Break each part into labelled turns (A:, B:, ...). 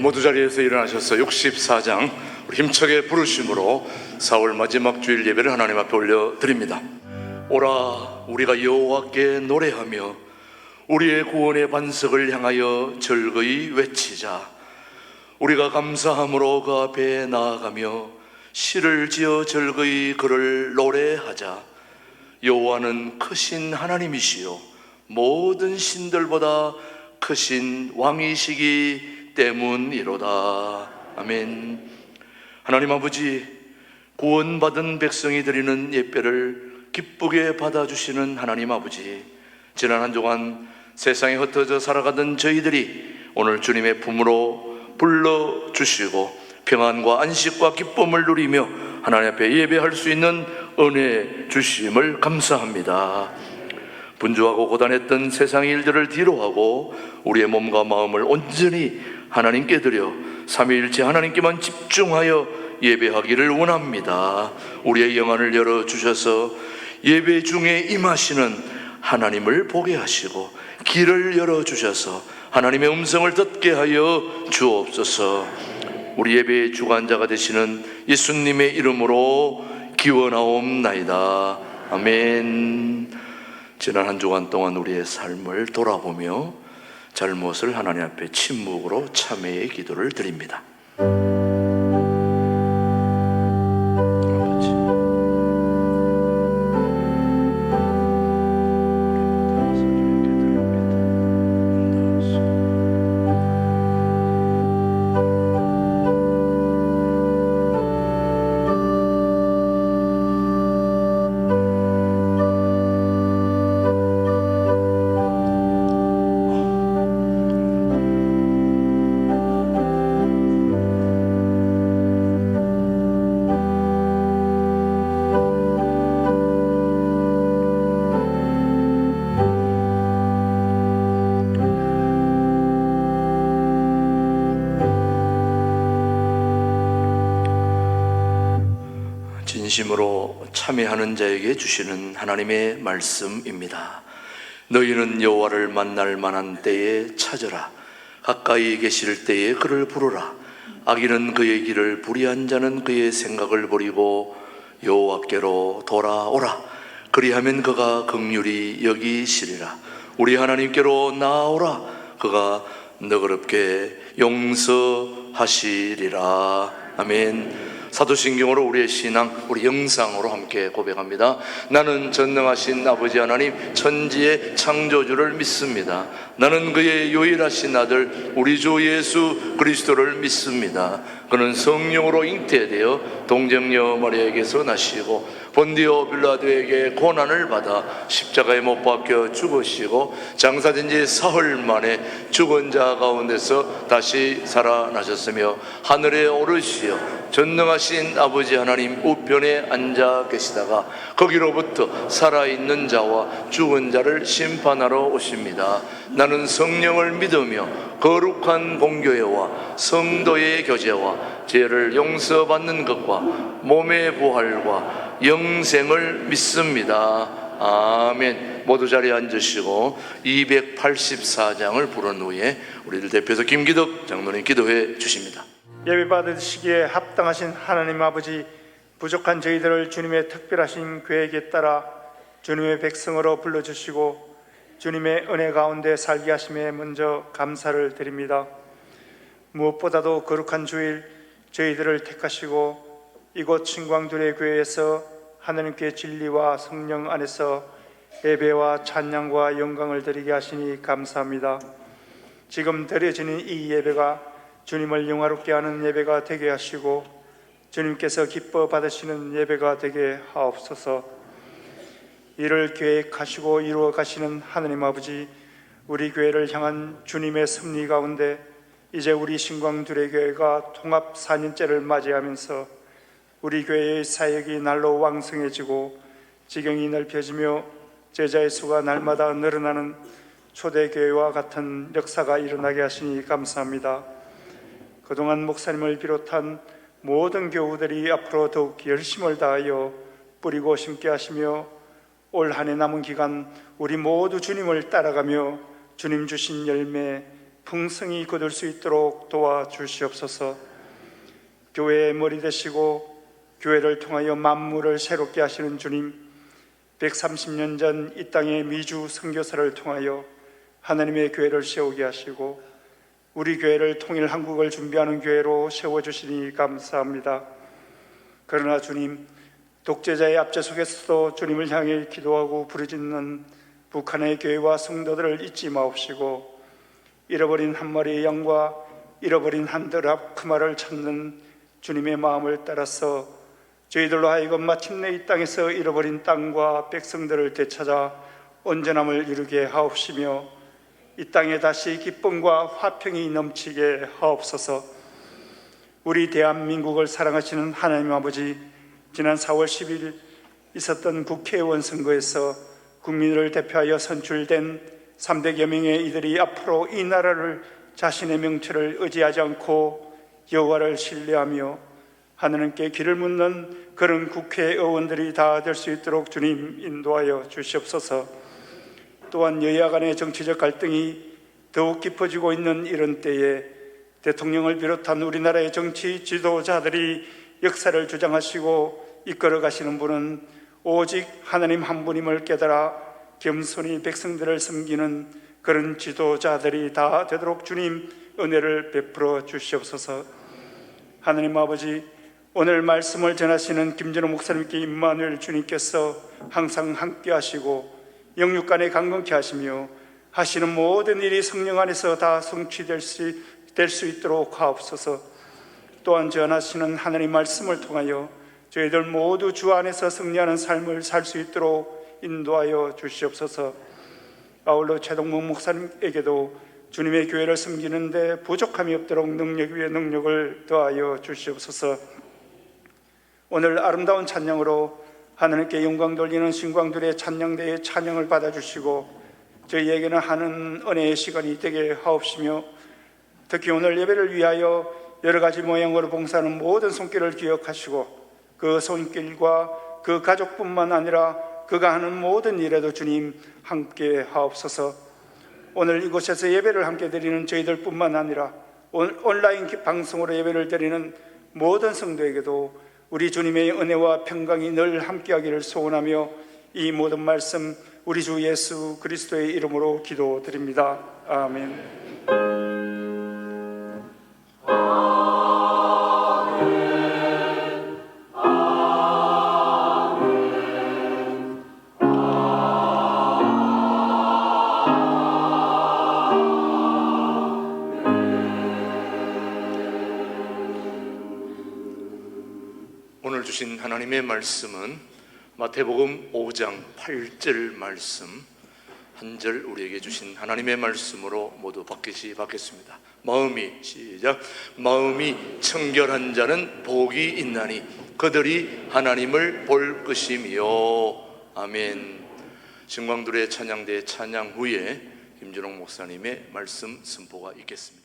A: 모두 자리에서 일어나셔서 64장 우리 힘차게 부르심으로 4월 마지막 주일 예배를 하나님 앞에 올려드립니다. 오라 우리가 여호와께 노래하며 우리의 구원의 반석을 향하여 절거이 외치자. 우리가 감사함으로 그 앞에 나아가며 시를 지어 절거이 그를 노래하자. 여호와는 크신 하나님이시요 모든 신들보다 크신 왕이시기 때문이로다. 아멘. 하나님 아버지, 구원받은 백성이 드리는 예배를 기쁘게 받아주시는 하나님 아버지, 지난 한 주간 세상에 흩어져 살아가던 저희들이 오늘 주님의 품으로 불러주시고 평안과 안식과 기쁨을 누리며 하나님 앞에 예배할 수 있는 은혜 주심을 감사합니다. 분주하고 고단했던 세상의 일들을 뒤로하고 우리의 몸과 마음을 온전히 하나님께 드려 삼위일체 하나님께만 집중하여 예배하기를 원합니다. 우리의 영안을 열어주셔서 예배 중에 임하시는 하나님을 보게 하시고 길을 열어주셔서 하나님의 음성을 듣게 하여 주옵소서. 우리 예배의 주관자가 되시는 예수님의 이름으로 기원하옵나이다. 아멘. 지난 한 주간 동안 우리의 삶을 돌아보며 잘못을 하나님 앞에 침묵으로 참회의 기도를 드립니다. 진심으로 참회하는 자에게 주시는 하나님의 말씀입니다. 너희는 여호와를 만날 만한 때에 찾으라. 가까이 계실 때에 그를 부르라. 악인은 그의 길을 불의한 자는 그의 생각을 버리고 여호와께로 돌아오라. 그리하면 그가 긍휼히 여기시리라. 우리 하나님께로 나아오라. 그가 너그럽게 용서하시리라. 아멘. 사도신경으로 우리의 신앙, 우리 영상으로 함께 고백합니다. 나는 전능하신 아버지 하나님 천지의 창조주를 믿습니다. 나는 그의 유일하신 아들 우리 주 예수 그리스도를 믿습니다. 그는 성령으로 잉태되어 동정녀 마리아에게서 나시고 본디오 빌라도에게 고난을 받아 십자가에 못 박혀 죽으시고 장사된 지 사흘 만에 죽은 자 가운데서 다시 살아나셨으며 하늘에 오르시어 전능하신 아버지 하나님 우편에 앉아 계시다가 거기로부터 살아있는 자와 죽은 자를 심판하러 오십니다. 나는 성령을 믿으며 거룩한 공교회와 성도의 교제와 죄를 용서받는 것과 몸의 부활과 영생을 믿습니다. 아멘. 모두 자리에 앉으시고 284장을 부른 후에 우리들 대표해서 김기덕 장로님 기도해 주십니다.
B: 예배 받으시기에 합당하신 하나님 아버지, 부족한 저희들을 주님의 특별하신 계획에 따라 주님의 백성으로 불러주시고 주님의 은혜 가운데 살게 하심에 먼저 감사를 드립니다. 무엇보다도 거룩한 주일 저희들을 택하시고 이곳 신광두레 교회에서 하나님께 진리와 성령 안에서 예배와 찬양과 영광을 드리게 하시니 감사합니다. 지금 드려지는 이 예배가 주님을 영화롭게 하는 예배가 되게 하시고 주님께서 기뻐 받으시는 예배가 되게 하옵소서. 이를 계획하시고 이루어 가시는 하나님 아버지, 우리 교회를 향한 주님의 섭리 가운데 이제 우리 신광두레교회가 통합 4년째를 맞이하면서 우리 교회의 사역이 날로 왕성해지고 지경이 넓혀지며 제자의 수가 날마다 늘어나는 초대교회와 같은 역사가 일어나게 하시니 감사합니다. 그동안 목사님을 비롯한 모든 교우들이 앞으로 더욱 열심을 다하여 뿌리고 심게 하시며 올 한 해 남은 기간 우리 모두 주님을 따라가며 주님 주신 열매, 풍성히 거둘 수 있도록 도와주시옵소서. 교회의 머리 되시고 교회를 통하여 만물을 새롭게 하시는 주님, 130년 전 이 땅의 미주 선교사를 통하여 하나님의 교회를 세우게 하시고 우리 교회를 통일 한국을 준비하는 교회로 세워주시니 감사합니다. 그러나 주님, 독재자의 압제 속에서도 주님을 향해 기도하고 부르짖는 북한의 교회와 성도들을 잊지 마옵시고 잃어버린 한 마리의 양과 잃어버린 한 드랍 크마를 찾는 주님의 마음을 따라서 저희들로 하여금 마침내 이 땅에서 잃어버린 땅과 백성들을 되찾아 온전함을 이루게 하옵시며 이 땅에 다시 기쁨과 화평이 넘치게 하옵소서. 우리 대한민국을 사랑하시는 하나님 아버지, 지난 4월 10일 있었던 국회의원 선거에서 국민을 대표하여 선출된 300여 명의 이들이 앞으로 이 나라를 자신의 명체를 의지하지 않고 여호와를 신뢰하며 하나님께 길을 묻는 그런 국회의원들이 다 될 수 있도록 주님 인도하여 주시옵소서. 또한 여야 간의 정치적 갈등이 더욱 깊어지고 있는 이런 때에 대통령을 비롯한 우리나라의 정치 지도자들이 역사를 주장하시고 이끌어 가시는 분은 오직 하나님 한 분임을 깨달아 겸손히 백성들을 섬기는 그런 지도자들이 다 되도록 주님 은혜를 베풀어 주시옵소서. 하나님 아버지, 오늘 말씀을 전하시는 김진호 목사님께 임마누엘 주님께서 항상 함께 하시고 영육간에 강건케 하시며 하시는 모든 일이 성령 안에서 다 성취될 수 있도록 하옵소서. 또한 전하시는 하나님 말씀을 통하여 저희들 모두 주 안에서 승리하는 삶을 살 수 있도록 인도하여 주시옵소서. 아울러 최동문 목사님에게도 주님의 교회를 섬기는데 부족함이 없도록 능력 위에 능력을 더하여 주시옵소서. 오늘 아름다운 찬양으로 하나님께 영광 돌리는 신광들의 찬양대의 찬양을 받아주시고 저희에게는 하는 은혜의 시간이 되게 하옵시며 특히 오늘 예배를 위하여 여러 가지 모양으로 봉사하는 모든 손길을 기억하시고 그 손길과 그 가족뿐만 아니라 그가 하는 모든 일에도 주님 함께 하옵소서. 오늘 이곳에서 예배를 함께 드리는 저희들뿐만 아니라 온라인 방송으로 예배를 드리는 모든 성도에게도 우리 주님의 은혜와 평강이 늘 함께하기를 소원하며 이 모든 말씀 우리 주 예수 그리스도의 이름으로 기도드립니다. 아멘.
A: 오늘 주신 하나님의 말씀은 마태복음 5장 8절 말씀 한 절 우리에게 주신 하나님의 말씀으로 모두 받겠습니다. 마음이 청결한 자는 복이 있나니 그들이 하나님을 볼 것이며. 아멘. 신광들의 찬양대 찬양 후에 김준홍 목사님의 말씀 선포가 있겠습니다.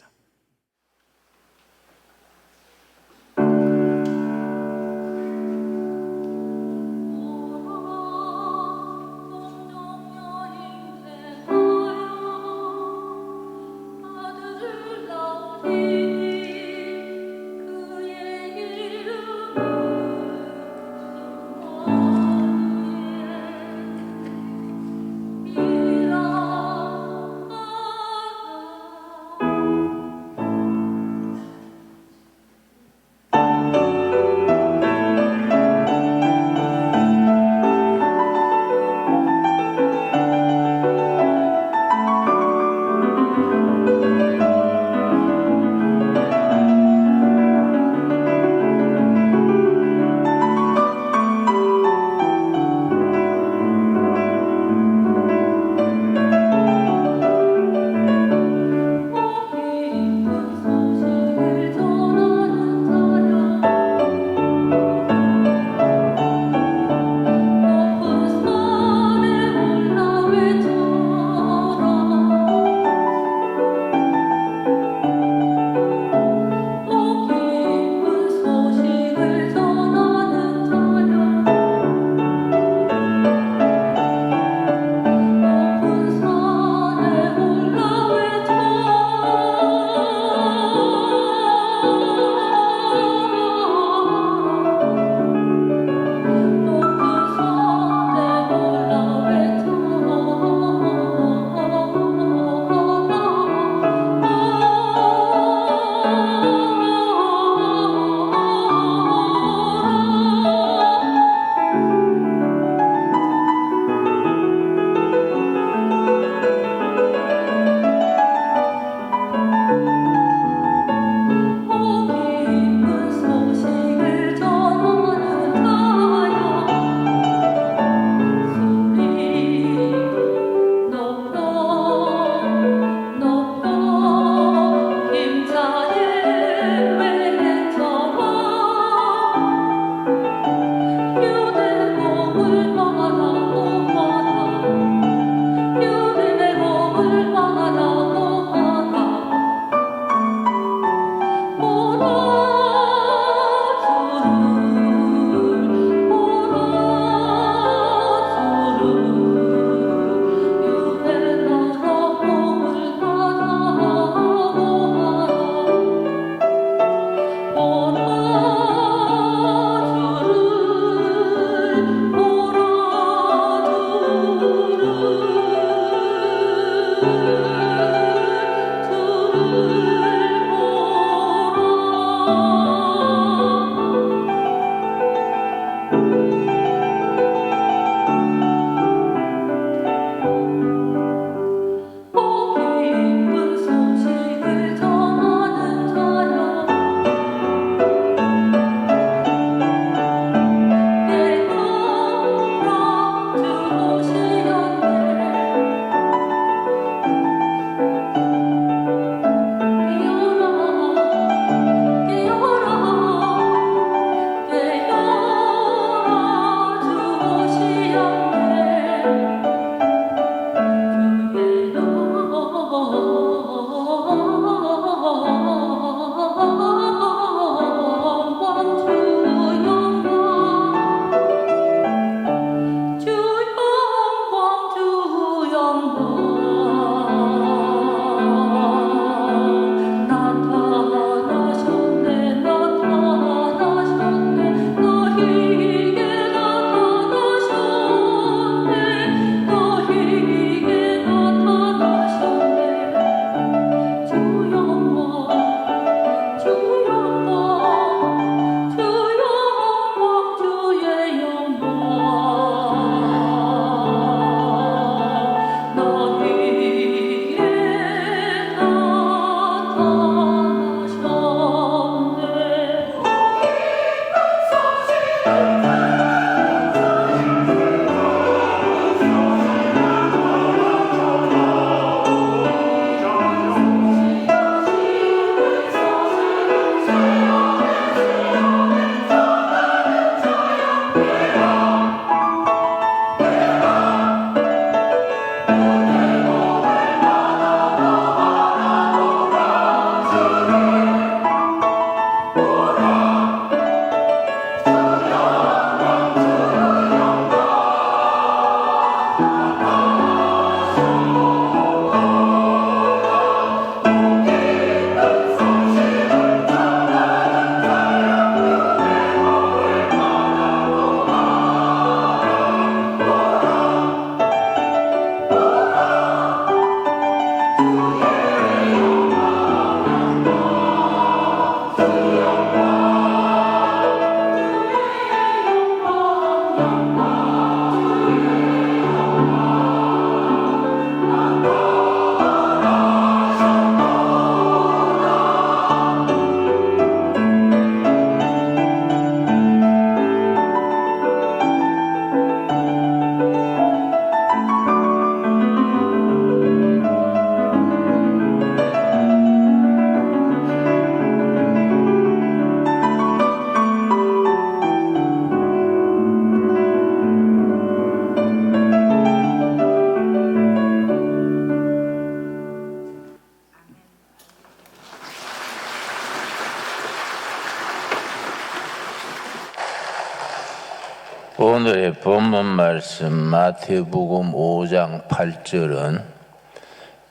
C: 오늘의 본문 말씀 마태복음 5장 8절은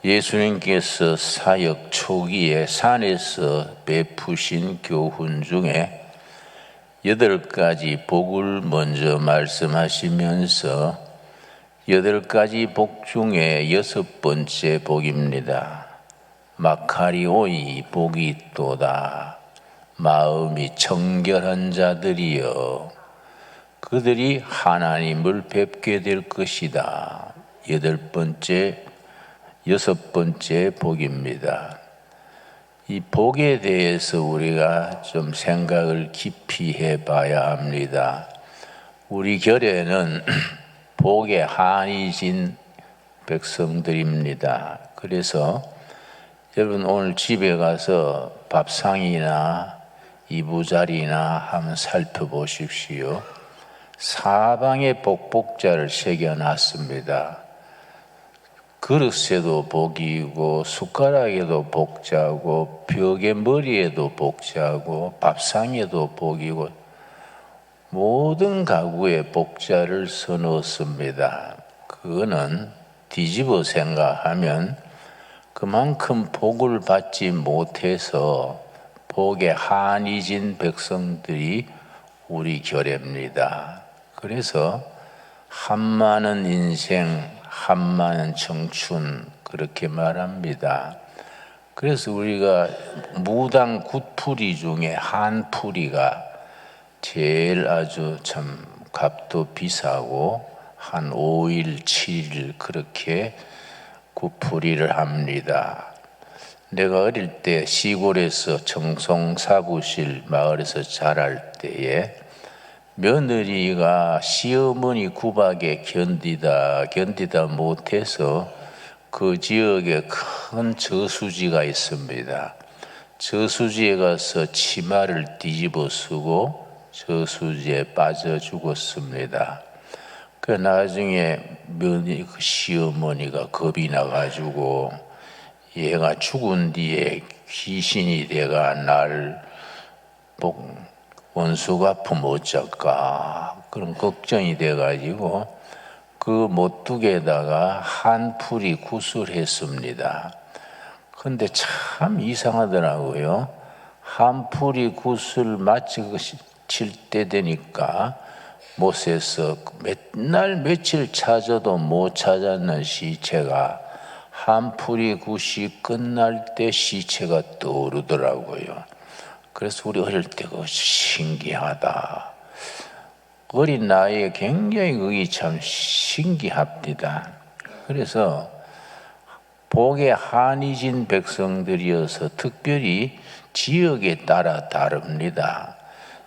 C: 예수님께서 사역 초기에 산에서 베푸신 교훈 중에 8가지 복을 먼저 말씀하시면서 8가지 복 중에 6번째 복입니다. 마카리오이 복이 있도다. 마음이 청결한 자들이여 그들이 하나님을 뵙게 될 것이다. 6번째 복입니다. 이 복에 대해서 우리가 좀 생각을 깊이 해봐야 합니다. 우리 결에는 복에 한이 진 백성들입니다. 그래서 여러분 오늘 집에 가서 밥상이나 이부자리나 한번 살펴보십시오. 사방에 복복자를 새겨놨습니다. 그릇에도 복이고 숟가락에도 복자고 벽에 머리에도 복자고 밥상에도 복이고 모든 가구에 복자를 써놓습니다. 그거는 뒤집어 생각하면 그만큼 복을 받지 못해서 복에 한이 진 백성들이 우리 결례입니다. 그래서 한많은 인생, 한많은 청춘 그렇게 말합니다. 그래서 우리가 무당 9풀이 중에 한 풀이가 제일 아주 참 값도 비싸고 한 5일, 7일 그렇게 9풀이를 합니다. 내가 어릴 때 시골에서 정성사부실 마을에서 자랄 때에 며느리가 시어머니 구박에 견디다 못해서 그 지역에 큰 저수지가 있습니다. 저수지에 가서 치마를 뒤집어 쓰고 저수지에 빠져 죽었습니다. 그 나중에 시어머니가 겁이 나가지고 얘가 죽은 뒤에 귀신이 돼가 날 원수 갚으면 어쩔까 그런 걱정이 돼가지고 그 못두개에다가 한 풀이 굿을 했습니다. 근데 참 이상하더라고요. 한 풀이 굿을 마치 칠 때 되니까 못해서 맨날 며칠 찾아도 못 찾았는 시체가 한 풀이 굿이 끝날 때 시체가 떠오르더라고요. 그래서 우리 어릴 때 그 신기하다. 어린 나이에 굉장히 그게 참 신기합니다. 그래서 복에 한이 진 백성들이어서 특별히 지역에 따라 다릅니다.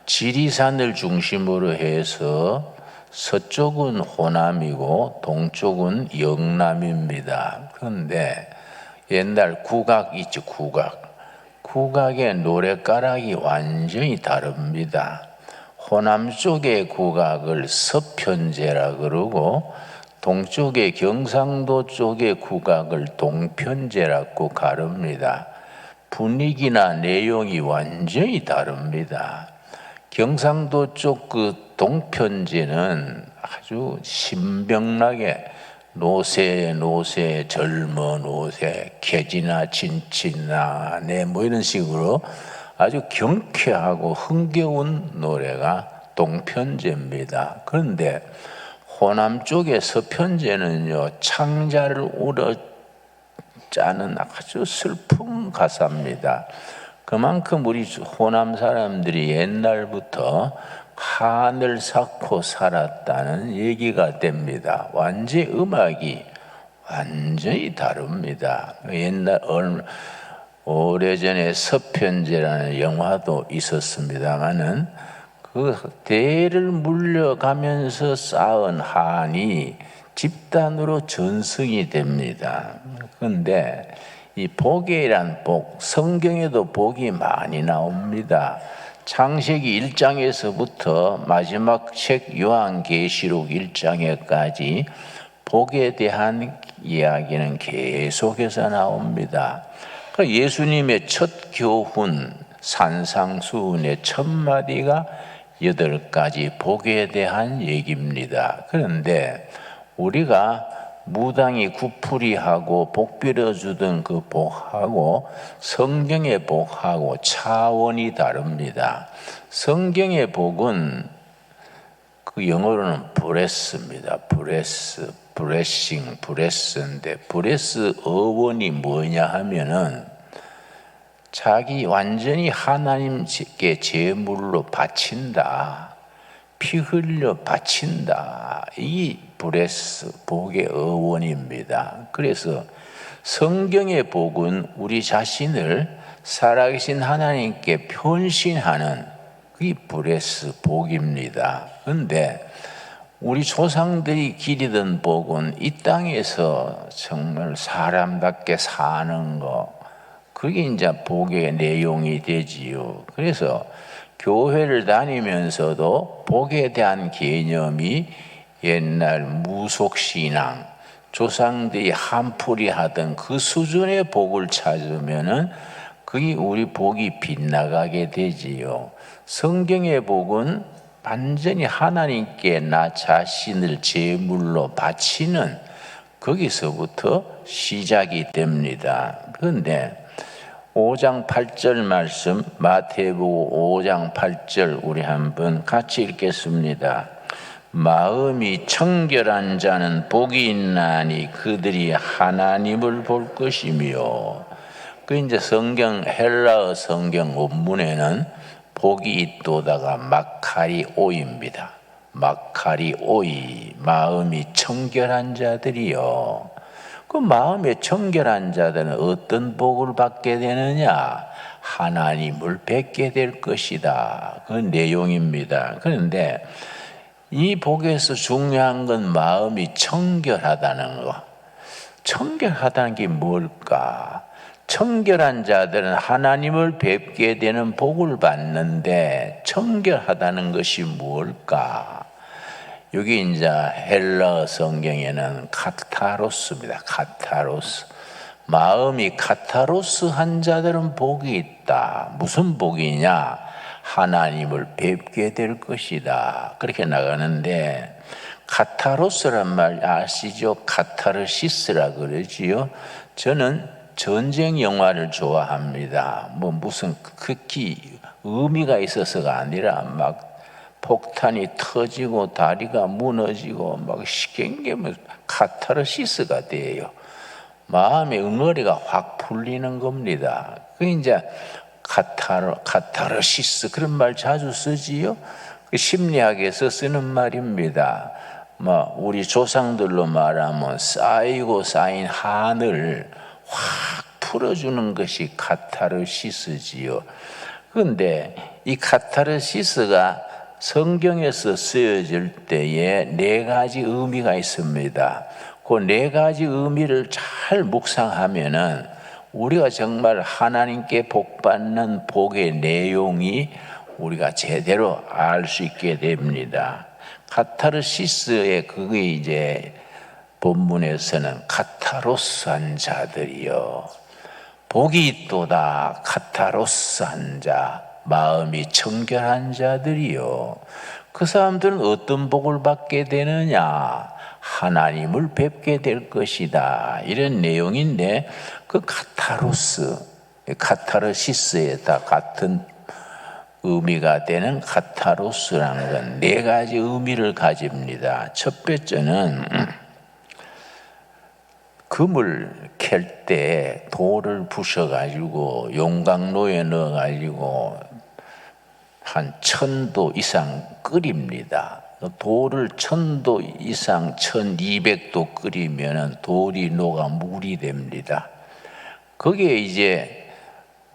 C: 지리산을 중심으로 해서 서쪽은 호남이고 동쪽은 영남입니다. 그런데 옛날 국악 있죠, 국악의 노래가락이 완전히 다릅니다. 호남 쪽의 국악을 서편제라 그러고 동쪽의 경상도 쪽의 국악을 동편제라고 가릅니다. 분위기나 내용이 완전히 다릅니다. 경상도 쪽 그 동편제는 아주 신명나게 노새 젊어 노새 개지나 진치나 네 뭐 이런 식으로 아주 경쾌하고 흥겨운 노래가 동편제입니다. 그런데 호남 쪽의 서편제는요 창자를 우러 짜는 아주 슬픈 가사입니다. 그만큼 우리 호남 사람들이 옛날부터 한을 쌓고 살았다는 얘기가 됩니다. 완전히 음악이 완전히 다릅니다. 옛날 오래전에 서편제라는 영화도 있었습니다만은 그 대를 물려가면서 쌓은 한이 집단으로 전승이 됩니다. 그런데 이 복이란 복, 성경에도 복이 많이 나옵니다. 창세기 1장에서부터 마지막 책 요한계시록 1장에까지 복에 대한 이야기는 계속해서 나옵니다. 예수님의 첫 교훈 산상수훈의 첫 마디가 8가지 복에 대한 얘기입니다. 그런데 우리가 무당이 구풀이하고 복 빌어주던 그 복하고 성경의 복하고 차원이 다릅니다. 성경의 복은 그 영어로는 브레스입니다. 브레스인데 브레스 어원이 뭐냐 하면은 자기 완전히 하나님께 제물로 바친다. 피 흘려 바친다. 이 브레스 복의 어원입니다. 그래서 성경의 복은 우리 자신을 살아계신 하나님께 변신하는 이 브레스 복입니다. 그런데 우리 조상들이 기리던 복은 이 땅에서 정말 사람답게 사는 거, 그게 이제 복의 내용이 되지요. 그래서 교회를 다니면서도 복에 대한 개념이 옛날 무속신앙, 조상들이 한풀이 하던 그 수준의 복을 찾으면은 그게 우리 복이 빗나가게 되지요. 성경의 복은 완전히 하나님께 나 자신을 제물로 바치는 거기서부터 시작이 됩니다. 그런데 5장 8절 말씀, 마태복음 5장 8절 우리 한번 같이 읽겠습니다. 마음이 청결한 자는 복이 있나니 그들이 하나님을 볼 것이며. 그 이제 성경 헬라어 성경 원문에는 복이 있도다가 마카리오입니다. 마카리오이, 마음이 청결한 자들이요. 그 마음에 청결한 자들은 어떤 복을 받게 되느냐? 하나님을 뵙게 될 것이다. 그 내용입니다. 그런데 이 복에서 중요한 건 마음이 청결하다는 거. 청결하다는 게 뭘까? 청결한 자들은 하나님을 뵙게 되는 복을 받는데 청결하다는 것이 뭘까? 여기 이제 헬라어 성경에는 카타로스입니다. 카타로스. 마음이 카타로스한 자들은 복이 있다. 무슨 복이냐? 하나님을 뵙게 될 것이다. 그렇게 나가는데 카타로스란 말 아시죠? 카타르시스라 그러지요. 저는 전쟁 영화를 좋아합니다. 뭐 무슨 극히 의미가 있어서가 아니라 막 폭탄이 터지고 다리가 무너지고 막 시경계면 카타르시스가 돼요. 마음의 응어리가 확 풀리는 겁니다. 그 이제 카타르시스 그런 말 자주 쓰지요. 그 심리학에서 쓰는 말입니다. 뭐 우리 조상들로 말하면 쌓이고 쌓인 한을 확 풀어주는 것이 카타르시스지요. 그런데 이 카타르시스가 성경에서 쓰여질 때에 4가지 의미가 있습니다. 그 4가지 의미를 잘 묵상하면은 우리가 정말 하나님께 복받는 복의 내용이 우리가 제대로 알 수 있게 됩니다. 카타르시스의 그게 이제 본문에서는 카타로스한 자들이요. 복이 있도다. 카타로스한 자. 마음이 청결한 자들이요. 그 사람들은 어떤 복을 받게 되느냐? 하나님을 뵙게 될 것이다. 이런 내용인데 그 카타로스, 카타르시스에 다 같은 의미가 되는 카타로스라는 건 4가지 의미를 가집니다. 첫 번째는 금을 캘 때 돌을 부셔가지고 용광로에 넣어가지고 한 1000도 이상 끓입니다. 돌을 1000도 이상 1200도 끓이면 돌이 녹아 물이 됩니다. 거기에 이제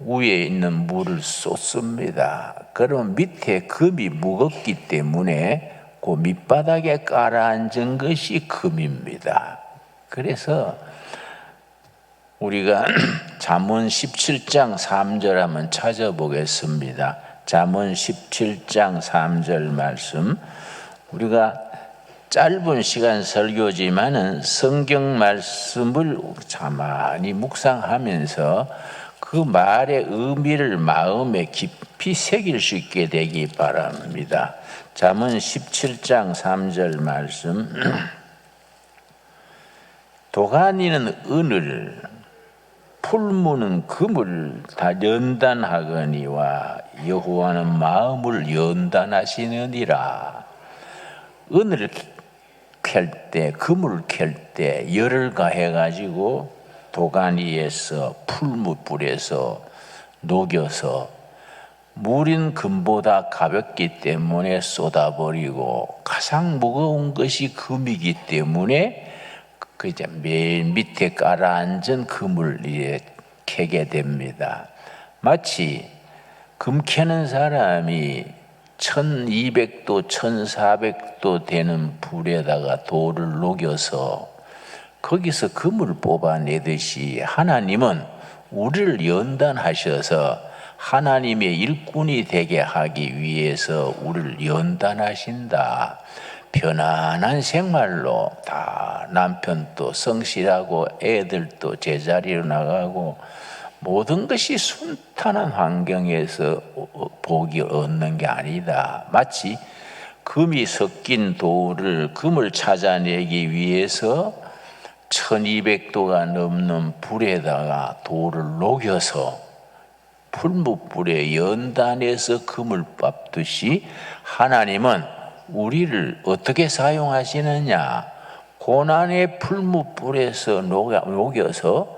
C: 위에 있는 물을 쏟습니다. 그러면 밑에 금이 무겁기 때문에 그 밑바닥에 깔아앉은 것이 금입니다. 그래서 우리가 잠언 17장 3절 한번 찾아보겠습니다. 잠언 17장 3절 말씀. 우리가 짧은 시간 설교지만은 성경 말씀을 가만히 묵상하면서 그 말의 의미를 마음에 깊이 새길 수 있게 되기 바랍니다. 잠언 17장 3절 말씀. 도가니는 은을, 풀무는 금을 다 연단하거니와 여호와는 마음을 연단하시느니라. 은을 캘 때, 금을 캘 때 열을 가해가지고 도가니에서 풀무불에서 녹여서 물인 금보다 가볍기 때문에 쏟아버리고 가장 무거운 것이 금이기 때문에 그 이제 맨 밑에 깔아앉은 금을 이제 캐게 됩니다. 마치 금 캐는 사람이 1200도, 1400도 되는 불에다가 돌을 녹여서 거기서 금을 뽑아내듯이 하나님은 우리를 연단하셔서 하나님의 일꾼이 되게 하기 위해서 우리를 연단하신다. 편안한 생활로 다 남편도 성실하고 애들도 제자리로 나가고 모든 것이 순탄한 환경에서 복이 얻는 게 아니다. 마치 금이 섞인 돌을 금을 찾아내기 위해서 1200도가 넘는 불에다가 돌을 녹여서 풀무불에 연단해서 금을 빻듯이 하나님은 우리를 어떻게 사용하시느냐? 고난의 풀무불에서 녹여서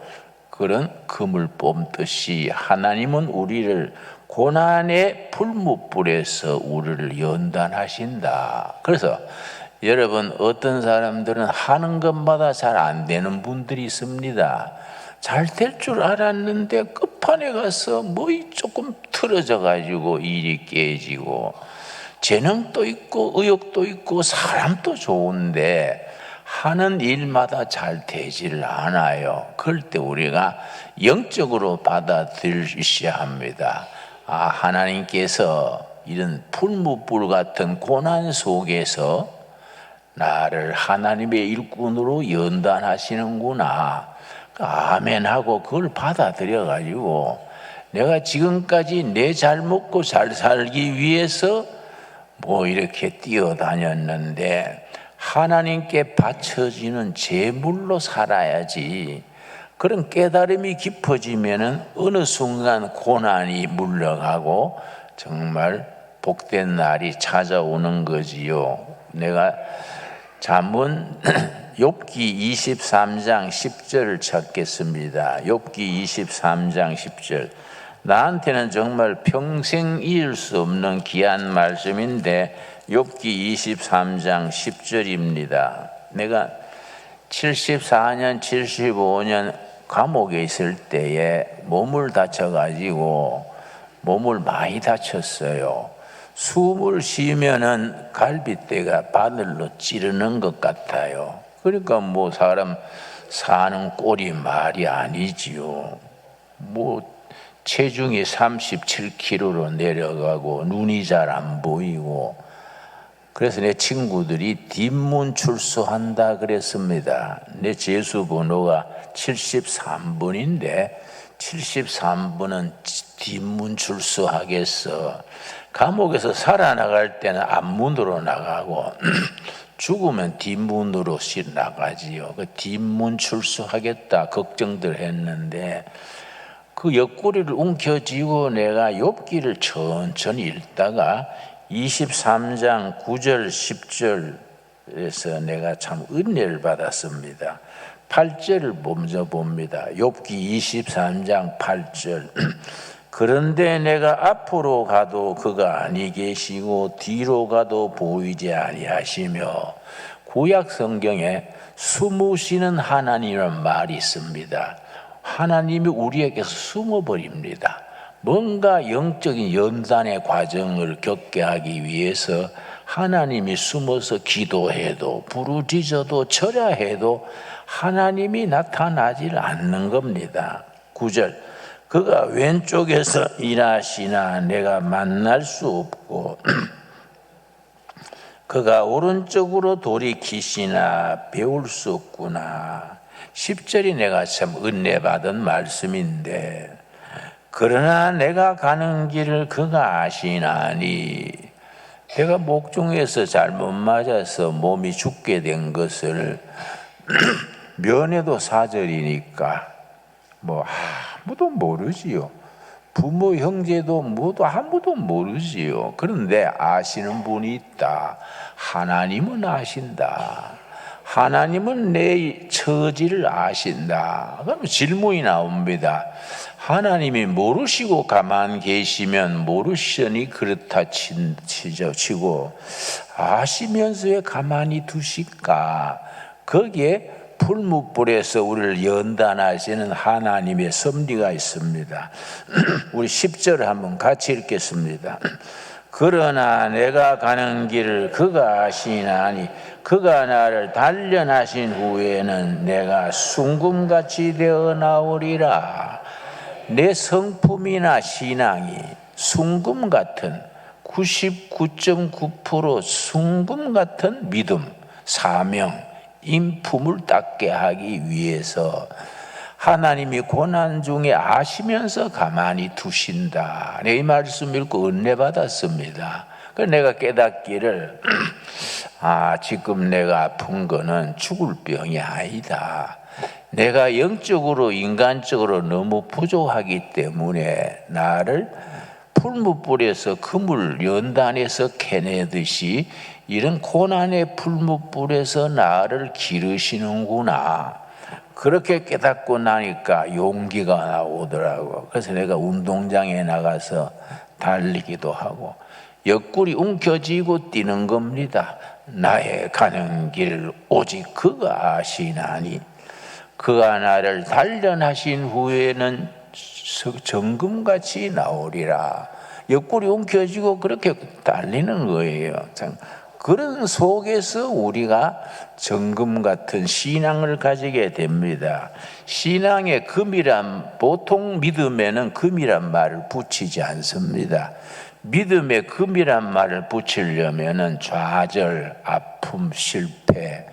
C: 그런 금을 뽑듯이 하나님은 우리를 고난의 풀무불에서 우리를 연단하신다. 그래서 여러분, 어떤 사람들은 하는 것마다 잘 안 되는 분들이 있습니다. 잘 될 줄 알았는데 끝판에 가서 뭐이 조금 틀어져 가지고 일이 깨지고 재능도 있고 의욕도 있고 사람도 좋은데 하는 일마다 잘 되질 않아요. 그럴 때 우리가 영적으로 받아들이셔야 합니다. 하나님께서 이런 풀무불 같은 고난 속에서 나를 하나님의 일꾼으로 연단하시는구나. 아멘하고 그걸 받아들여 가지고 내가 지금까지 내 잘 먹고 잘 살기 위해서 뭐 이렇게 뛰어다녔는데 하나님께 바쳐지는 제물로 살아야지. 그런 깨달음이 깊어지면은 어느 순간 고난이 물러가고 정말 복된 날이 찾아오는 거지요. 내가 잠언 욥기 23장 10절을 찾겠습니다. 욥기 23장 10절. 나한테는 정말 평생 잊을 수 없는 귀한 말씀인데 욥기 23장 10절입니다. 내가 74년, 75년 감옥에 있을 때에 몸을 다쳐가지고 몸을 많이 다쳤어요. 숨을 쉬면은 갈빗대가 바늘로 찌르는 것 같아요. 그러니까 뭐 사람 사는 꼴이 말이 아니지요. 뭐 체중이 37kg로 내려가고 눈이 잘 안 보이고 그래서 내 친구들이 뒷문 출소한다 그랬습니다. 내 재수 번호가 73번인데 73번은 뒷문 출소하겠어. 감옥에서 살아나갈 때는 앞문으로 나가고 죽으면 뒷문으로 나가지요. 그 뒷문 출소하겠다 걱정들 했는데 그 옆구리를 움켜쥐고 내가 욥기를 천천히 읽다가 23장 9절 10절에서 내가 참 은혜를 받았습니다. 8절을 먼저 봅니다. 욥기 23장 8절. 그런데 내가 앞으로 가도 그가 아니 계시고 뒤로 가도 보이지 아니하시며 구약 성경에 숨으시는 하나님이라는 말이 있습니다. 하나님이 우리에게서 숨어버립니다. 뭔가 영적인 연단의 과정을 겪게 하기 위해서 하나님이 숨어서 기도해도 부르짖어도 절야해도 하나님이 나타나질 않는 겁니다. 9절. 그가 왼쪽에서 일하시나 내가 만날 수 없고 그가 오른쪽으로 돌이키시나 배울 수 없구나. 10절이 내가 참 은혜 받은 말씀인데 그러나 내가 가는 길을 그가 아시나니 내가 목중에서 잘못 맞아서 몸이 죽게 된 것을 면회도 사절이니까 뭐 아무도 모르지요. 부모 형제도 모두 아무도 모르지요. 그런데 아시는 분이 있다. 하나님은 아신다. 하나님은 내 처지를 아신다. 그럼 질문이 나옵니다. 하나님이 모르시고 가만 계시면 모르시니 그렇다 치고 아시면서 왜 가만히 두실까? 거기에 풀무불에서 우리를 연단하시는 하나님의 섭리가 있습니다. 우리 10절을 한번 같이 읽겠습니다. 그러나 내가 가는 길을 그가 아시나니 그가 나를 단련하신 후에는 내가 순금같이 되어 나오리라. 내 성품이나 신앙이 순금 같은 99.9% 순금 같은 믿음, 사명, 인품을 닦게 하기 위해서 하나님이 고난 중에 아시면서 가만히 두신다. 이 말씀 읽고 은혜 받았습니다. 그래서 내가 깨닫기를 지금 내가 아픈 거는 죽을 병이 아니다. 내가 영적으로 인간적으로 너무 부족하기 때문에 나를 풀무불에서 그물 연단에서 캐내듯이 이런 고난의 풀무불에서 나를 기르시는구나. 그렇게 깨닫고 나니까 용기가 나오더라고. 그래서 내가 운동장에 나가서 달리기도 하고 옆구리 움켜쥐고 뛰는 겁니다. 나의 가는 길 오직 그가 아시나니 그가 나를 단련하신 후에는 정금같이 나오리라. 옆구리 움켜쥐고 그렇게 달리는 거예요. 참. 그런 속에서 우리가 정금 같은 신앙을 가지게 됩니다. 신앙의 금이란, 보통 믿음에는 금이란 말을 붙이지 않습니다. 믿음의 금이란 말을 붙이려면은 좌절, 아픔, 실패,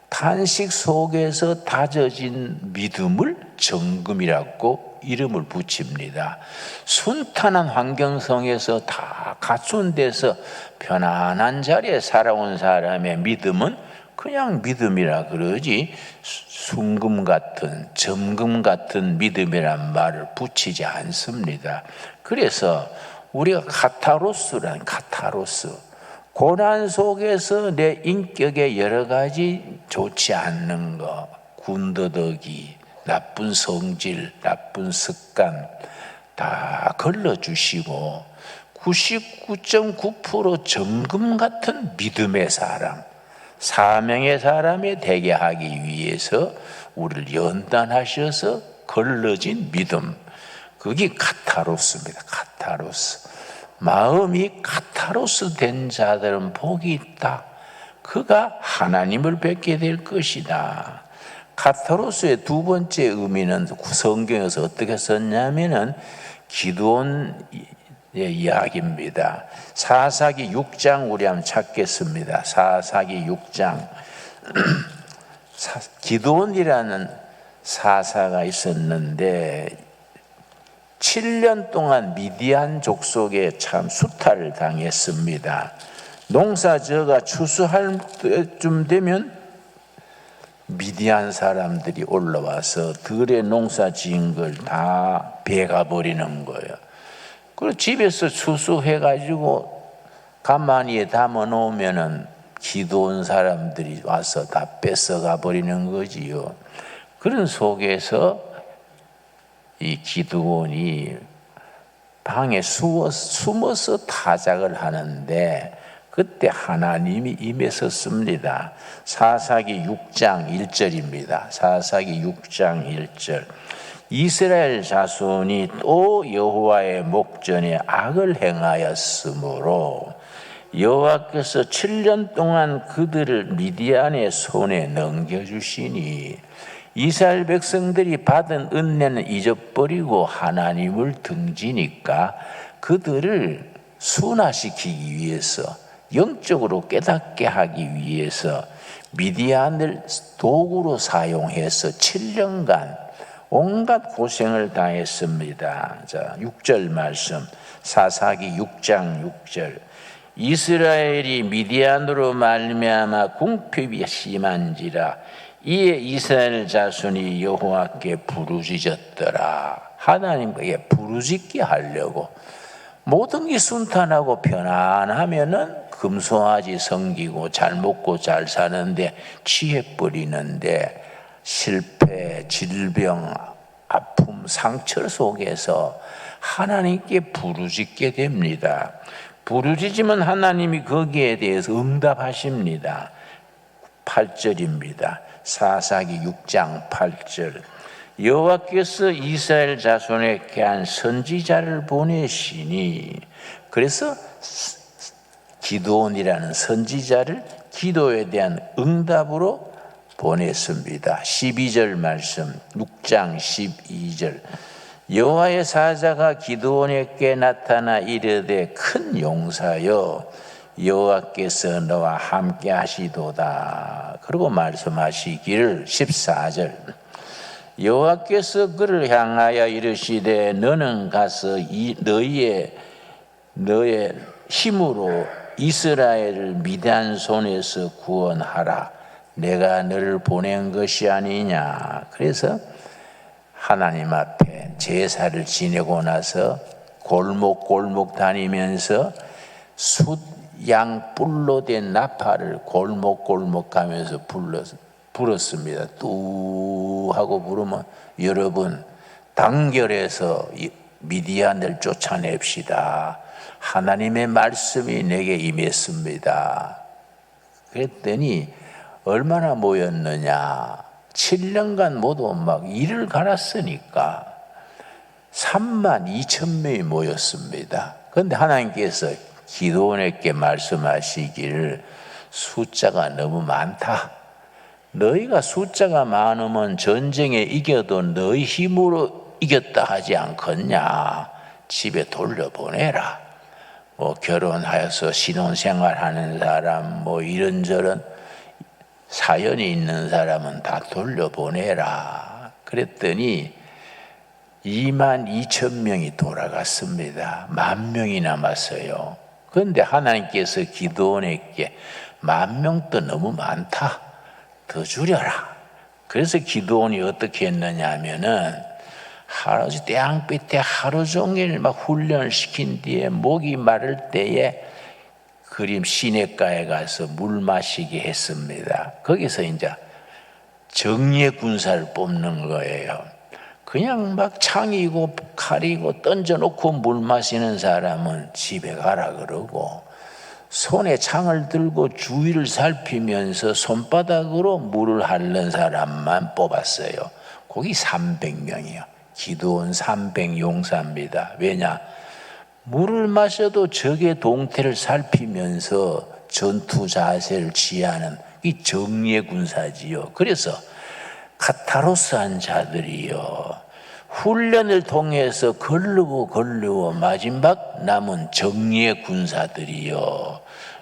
C: 탄식 속에서 다져진 믿음을 정금이라고 이름을 붙입니다. 순탄한 환경 속에서 다 갖춘 데서 편안한 자리에 살아온 사람의 믿음은 그냥 믿음이라 그러지 순금 같은 점금 같은 믿음이란 말을 붙이지 않습니다. 그래서 우리가 카타로스 고난 속에서 내 인격에 여러 가지 좋지 않는 거, 군더더기, 나쁜 성질, 나쁜 습관 다 걸러주시고 99.9% 정금 같은 믿음의 사람, 사명의 사람이 되게 하기 위해서 우리를 연단하셔서 걸러진 믿음, 그게 카타로스입니다. 카타로스. 마음이 카타로스 된 자들은 복이 있다. 그가 하나님을 뵙게 될 것이다. 카타로스의 두 번째 의미는 성경에서 어떻게 썼냐면은 기드온의 이야기입니다. 사사기 6장 우리 한번 찾겠습니다. 사사기 6장 기드온이라는 사사가 있었는데 7년 동안 미디안 족속에 참 수탈을 당했습니다. 농사 저가 추수할 때쯤 되면 미디안 사람들이 올라와서 들에 농사 지은 걸 다 베가 버리는 거예요. 그리고 집에서 추수해가지고 가마니에 담아 놓으면은 기드온 사람들이 와서 다 뺏어가 버리는 거지요. 그런 속에서 이 기드온이 방에 숨어서 타작을 하는데 그때 하나님이 임했었습니다. 사사기 6장 1절입니다. 사사기 6장 1절. 이스라엘 자손이 또 여호와의 목전에 악을 행하였으므로 여호와께서 7년 동안 그들을 미디안의 손에 넘겨주시니 이스라엘 백성들이 받은 은혜는 잊어버리고 하나님을 등지니까 그들을 순화시키기 위해서 영적으로 깨닫게 하기 위해서 미디안을 도구로 사용해서 7년간 온갖 고생을 당했습니다. 자, 6절 말씀, 사사기 6장 6절. 이스라엘이 미디안으로 말미암아 궁핍이 심한지라 이에 이스라엘 자손이 여호와께 부르짖었더라. 하나님께 부르짖게 하려고 모든 게 순탄하고 편안하면은 금송아지 성기고 잘 먹고 잘 사는데 취해버리는데 실패, 질병, 아픔, 상처 속에서 하나님께 부르짖게 됩니다. 부르짖으면 하나님이 거기에 대해서 응답하십니다. 8절입니다. 사사기 6장 8절. 여호와께서 이스라엘 자손에게 한 선지자를 보내시니, 그래서 기드온이라는 선지자를 기도에 대한 응답으로 보냈습니다. 12절 말씀, 6장 12절. 여호와의 사자가 기드온에게 나타나 이르되 큰 용사여 여호와께서 너와 함께 하시도다. 그리고 말씀하시기를 14절. 여호와께서 그를 향하여 이르시되 너는 가서 너의 힘으로 이스라엘을 미디안 손에서 구원하라. 내가 너를 보낸 것이 아니냐. 그래서 하나님 앞에 제사를 지내고 나서 골목골목 다니면서 숫양 뿔로 된 나팔을 골목골목 가면서 불었습니다. 뚜 하고 부르면 여러분 단결해서 미디안을 쫓아냅시다. 하나님의 말씀이 내게 임했습니다. 그랬더니 얼마나 모였느냐. 7년간 모두 막 이를 갈았으니까 32,000명이 모였습니다. 그런데 하나님께서 기드온에게 말씀하시기를 숫자가 너무 많다. 너희가 숫자가 많으면 전쟁에 이겨도 너희 힘으로 이겼다 하지 않겠냐. 집에 돌려보내라. 뭐 결혼하여서 신혼생활하는 사람, 뭐 이런저런 사연이 있는 사람은 다 돌려보내라. 그랬더니 22,000명이 돌아갔습니다. 10,000명이 남았어요. 그런데 하나님께서 기드온에게 10,000명도 너무 많다. 더 줄여라. 그래서 기드온이 어떻게 했느냐 하면은 태양빛에 하루 종일 막 훈련을 시킨 뒤에 목이 마를 때에 그림 시냇가에 가서 물 마시게 했습니다. 거기서 이제 정예 군사를 뽑는 거예요. 그냥 막 창이고 칼이고 던져놓고 물 마시는 사람은 집에 가라 그러고, 손에 창을 들고 주위를 살피면서 손바닥으로 물을 핥는 사람만 뽑았어요. 거기 300명이요. 기드온 300용사입니다. 왜냐? 물을 마셔도 적의 동태를 살피면서 전투 자세를 취하는 이 정예 군사지요. 그래서 카타로스한 자들이요, 훈련을 통해서 걸르고 마지막 남은 정예 군사들이요,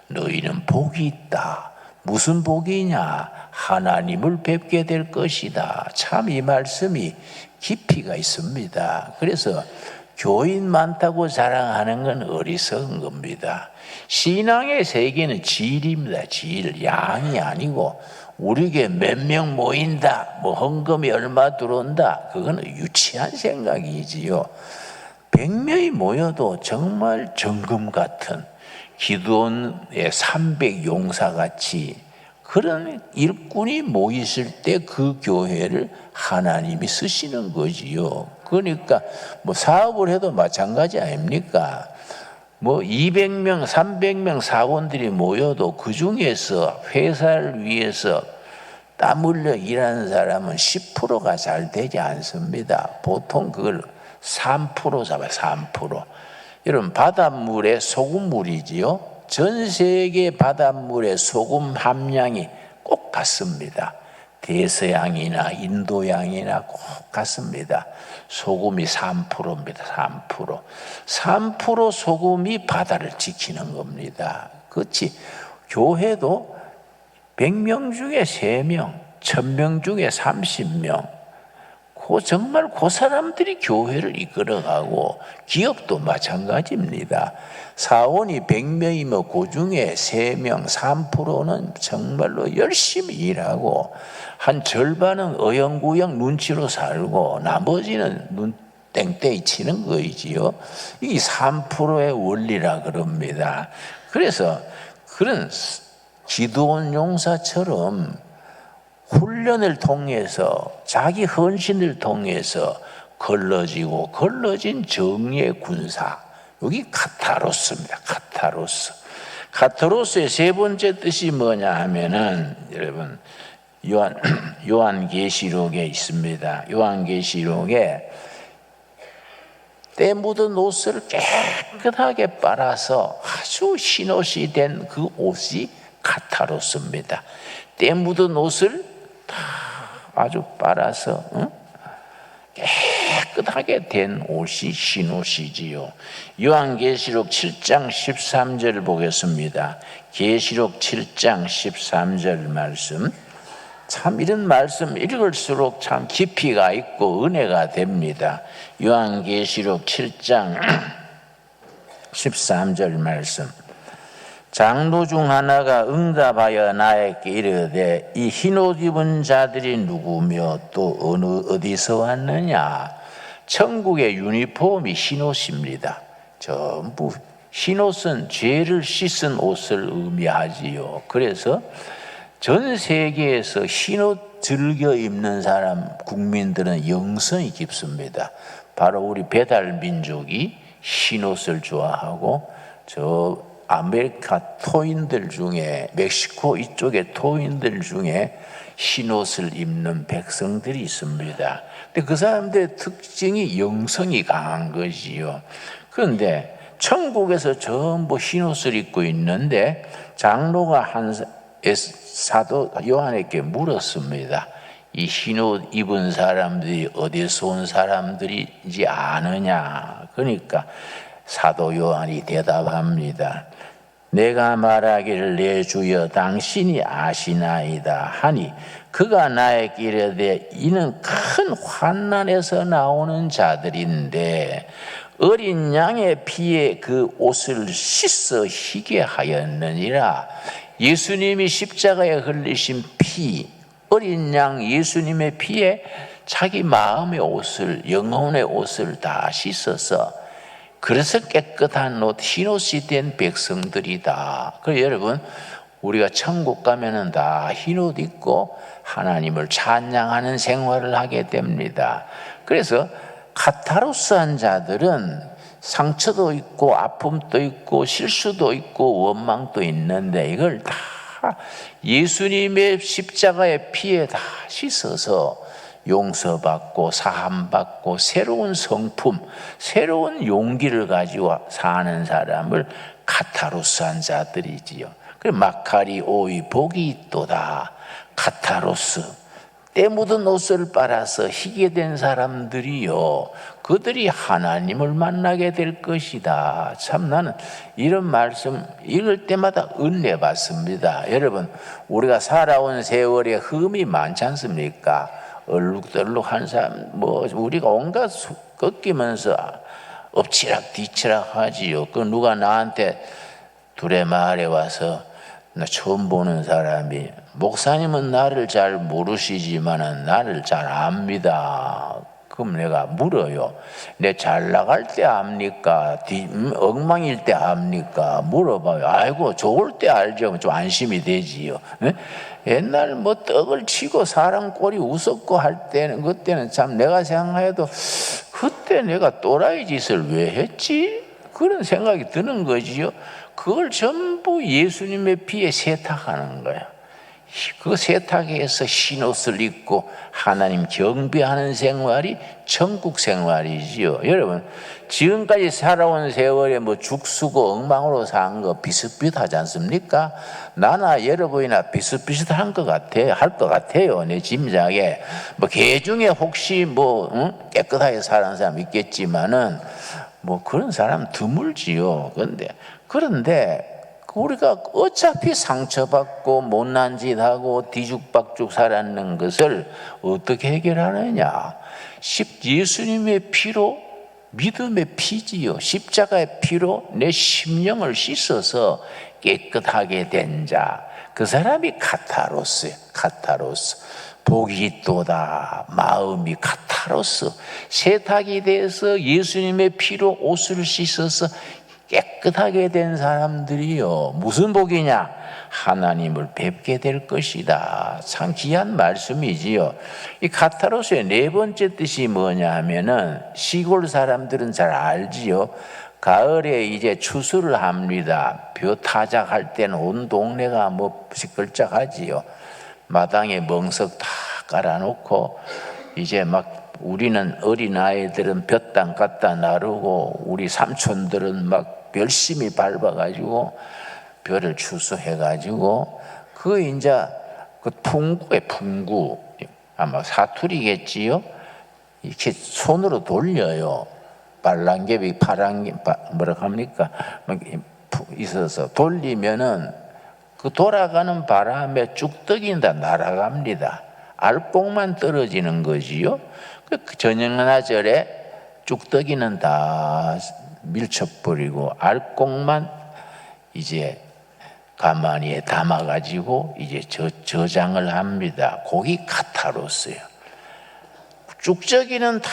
C: 너희는 복이 있다. 무슨 복이냐? 하나님을 뵙게 될 것이다. 참 이 말씀이 깊이가 있습니다. 그래서 교인 많다고 자랑하는 건 어리석은 겁니다. 신앙의 세계는 질입니다. 질, 양이 아니고 우리에게 몇 명 모인다, 뭐 헌금이 얼마 들어온다, 그거는 유치한 생각이지요. 100명이 모여도 정말 정금 같은 기드온의 300용사같이 그런 일꾼이 모이실 때 그 교회를 하나님이 쓰시는 거지요. 그러니까 뭐 사업을 해도 마찬가지 아닙니까? 뭐 200명, 300명 사원들이 모여도 그 중에서 회사를 위해서 땀 흘려 일하는 사람은 10%가 잘 되지 않습니다. 보통 그걸 3% 잡아요. 3%. 여러분, 바닷물에 소금물이지요. 전 세계 바닷물의 소금 함량이 꼭 같습니다. 대서양이나 인도양이나 꼭 같습니다. 소금이 3%입니다. 3%. 3% 소금이 바다를 지키는 겁니다. 그렇지. 교회도 100명 중에 3명, 1000명 중에 30명, 정말 그 사람들이 교회를 이끌어가고 기업도 마찬가지입니다. 사원이 100명이면 그 중에 3명, 3%는 정말로 열심히 일하고 한 절반은 어영부영 눈치로 살고 나머지는 눈 땡땡이 치는 거이지요. 이게 3%의 원리라 그럽니다. 그래서 그런 기도원 용사처럼 훈련을 통해서 자기 헌신을 통해서 걸러진 정의의 군사, 여기 카타로스입니다. 카타로스의 세 번째 뜻이 뭐냐 하면은 여러분 요한계시록에 있습니다. 요한계시록에 때 묻은 옷을 깨끗하게 빨아서 아주 흰옷이 된 그 옷이 카타로스입니다. 때 묻은 옷을 다 아주 빨아서 깨끗하게 된 옷이 흰옷이지요. 요한계시록 7장 13절 보겠습니다. 계시록 7장 13절 말씀. 참 이런 말씀 읽을수록 참 깊이가 있고 은혜가 됩니다. 요한계시록 7장 13절 말씀. 장로 중 하나가 응답하여 나에게 이르되 이 흰옷 입은 자들이 누구며 또 어디서 왔느냐. 천국의 유니폼이 흰옷입니다. 전부 흰옷은 죄를 씻은 옷을 의미하지요. 그래서 전 세계에서 흰옷 즐겨 입는 사람 국민들은 영성이 깊습니다. 바로 우리 배달 민족이 흰옷을 좋아하고 저 아메리카 토인들 중에 멕시코 이쪽의 토인들 중에 흰옷을 입는 백성들이 있습니다. 근데 그 사람들의 특징이 영성이 강한 것이요. 그런데 천국에서 전부 흰옷을 입고 있는데 장로가 사도 요한에게 물었습니다. 이 흰옷 입은 사람들이 어디서 온 사람들인지 아느냐. 그러니까 사도 요한이 대답합니다. 내가 말하기를 내 주여 당신이 아시나이다 하니 그가 나에게 이르되 이는 큰 환난에서 나오는 자들인데 어린 양의 피에 그 옷을 씻어 희게 하였느니라. 예수님이 십자가에 흘리신 피, 어린 양 예수님의 피에 자기 마음의 옷을, 영혼의 옷을 다 씻어서 그래서 깨끗한 옷, 흰옷이 된 백성들이다. 그래서 여러분 우리가 천국 가면은 다 흰옷 입고 하나님을 찬양하는 생활을 하게 됩니다. 그래서 카타로스한 자들은 상처도 있고 아픔도 있고 실수도 있고 원망도 있는데 이걸 다 예수님의 십자가의 피에 다 씻어서 용서받고 사함받고 새로운 성품, 새로운 용기를 가지고 사는 사람을 카타로스한 자들이지요. 그리고 마카리 오이 복이 있도다. 카타로스. 때 묻은 옷을 빨아서 희게 된 사람들이요. 그들이 하나님을 만나게 될 것이다. 참 나는 이런 말씀 읽을 때마다 은혜 받습니다. 여러분, 우리가 살아온 세월에 흠이 많지 않습니까? 얼룩덜룩한 사람, 우리가 온갖 꺾이면서 엎치락 뒤치락 하지요. 그 누가 나한테 두레마을에 와서 나 처음 보는 사람이 목사님은 나를 잘 모르시지만은 나를 잘 압니다. 그럼 내가 물어요. 내 잘 나갈 때 압니까? 엉망일 때 압니까? 물어봐요. 아이고 좋을 때 알죠. 좀 안심이 되지요. 네? 옛날 떡을 치고 사람 꼴이 웃었고 할 때는 그때는 참 내가 생각해도 그때 내가 또라이 짓을 왜 했지? 그런 생각이 드는 거지요. 그걸 전부 예수님의 피에 세탁하는 거예요. 그 세탁해서 흰옷을 입고 하나님 경배하는 생활이 천국 생활이지요. 여러분 지금까지 살아온 세월에 죽수고 엉망으로 산 거 비슷비슷하지 않습니까? 나나 여러분이나 비슷비슷한 것 같아, 할 것 같아요. 내 짐작에 개 중에 혹시 깨끗하게 사는 사람 있겠지만은 그런 사람 드물지요. 그런데 우리가 어차피 상처받고 못난 짓 하고 뒤죽박죽 살았는 것을 어떻게 해결하느냐? 예수님의 피로, 믿음의 피지요, 십자가의 피로 내 심령을 씻어서 깨끗하게 된 자, 그 사람이 카타로스예요. 카타로스. 복이 있도다. 마음이 카타로스. 세탁이 돼서 예수님의 피로 옷을 씻어서 깨끗하게 된 사람들이요, 무슨 복이냐? 하나님을 뵙게 될 것이다. 참 귀한 말씀이지요. 이 카타로스의 네 번째 뜻이 뭐냐 하면은, 시골 사람들은 잘 알지요. 가을에 이제 추수를 합니다. 벼 타작할 때는 온 동네가 뭐 시끌짝하지요. 마당에 멍석 다 깔아놓고 이제 막, 우리는 어린아이들은 볕땅 갖다 나르고 우리 삼촌들은 막 열심히 밟아가지고 벼를 추수해가지고 그 이제 그 풍구, 아마 사투리겠지요. 이렇게 손으로 돌려요. 빨랑개비, 파랑개, 뭐라고 합니까? 막 있어서 돌리면은 그 돌아가는 바람에 쭉떡이 다 날아갑니다. 알뽕만 떨어지는 거지요. 그 저녁나절에 쭉떡이는 다 밀쳐버리고 알콩만 이제 가마니에 담아가지고 이제 저장을 합니다. 고기 카타로스예요. 쭉저기는 다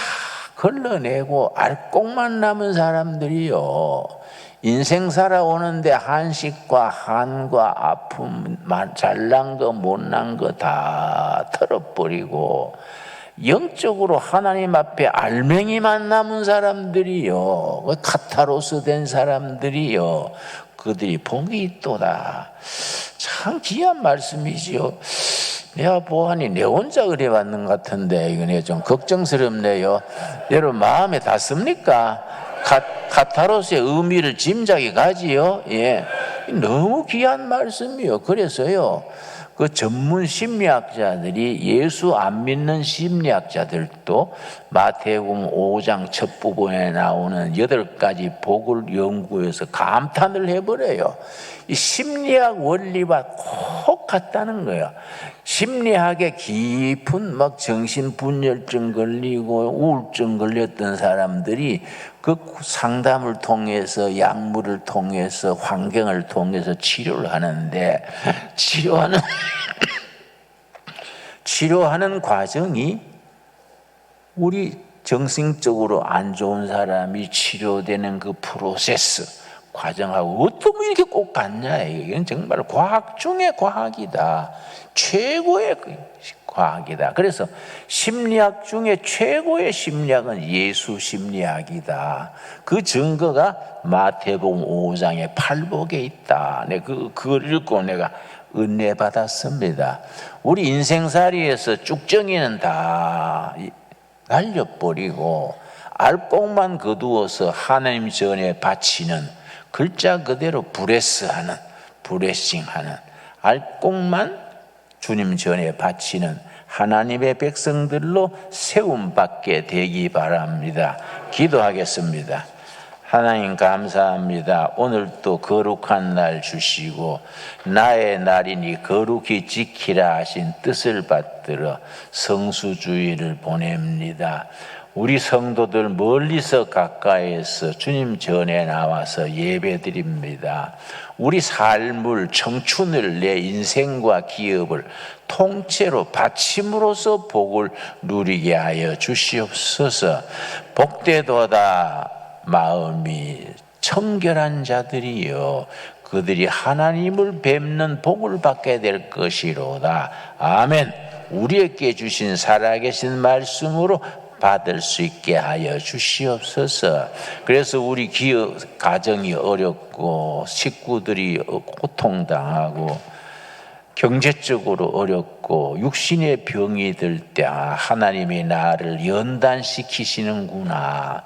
C: 걸러내고 알콩만 남은 사람들이요, 인생 살아오는데 한식과 한과 아픔, 잘난 거 못난 거 다 털어버리고 영적으로 하나님 앞에 알맹이만 남은 사람들이요, 카타로스 된 사람들이요, 그들이 복이 있도다. 참 귀한 말씀이지요. 내가 보아하니 내 혼자 의뢰받는 것 같은데 이건 좀 걱정스럽네요. 여러분 마음에 닿습니까? 카타로스의 의미를 짐작이 가지요. 예, 너무 귀한 말씀이요. 그래서요, 그 전문 심리학자들이, 예수 안 믿는 심리학자들도 마태복음 5장 첫 부분에 나오는 8가지 복을 연구해서 감탄을 해버려요. 이 심리학 원리와 꼭 같다는 거예요. 심리학에 깊은 막 정신분열증 걸리고 우울증 걸렸던 사람들이 그 상담을 통해서, 약물을 통해서, 환경을 통해서 치료를 하는데, 치료하는 과정이 우리 정신적으로 안 좋은 사람이 치료되는 그 프로세스 과정하고 어떻게 이렇게 꼭 같냐. 이건 정말 과학 중의 과학이다. 최고의 과학이다. 그래서 심리학 중에 최고의 심리학은 예수 심리학이다. 그 증거가 마태복음 5장의 팔복에 있다. 그걸 읽고 내가 은혜 받았습니다. 우리 인생살이에서 쭉정이는 다 날려버리고 알뽕만 거두어서 하나님 전에 바치는, 글자 그대로 브레스하는, 브레싱하는, 알뽕만 주님 전에 바치는 하나님의 백성들로 세움받게 되기 바랍니다. 기도하겠습니다. 하나님 감사합니다. 오늘 또 거룩한 날 주시고 나의 날이니 거룩히 지키라 하신 뜻을 받들어 성수주의를 보냅니다. 우리 성도들 멀리서 가까이에서 주님 전에 나와서 예배드립니다. 우리 삶을, 청춘을, 내 인생과 기업을 통째로 바침으로써 복을 누리게 하여 주시옵소서. 복되도다 마음이 청결한 자들이요, 그들이 하나님을 뵙는 복을 받게 될 것이로다. 아멘. 우리에게 주신 살아계신 말씀으로 받을 수 있게 하여 주시옵소서. 그래서 우리 기업, 가정이 어렵고 식구들이 고통당하고 경제적으로 어렵고 육신의 병이 들 때 하나님이 나를 연단시키시는구나.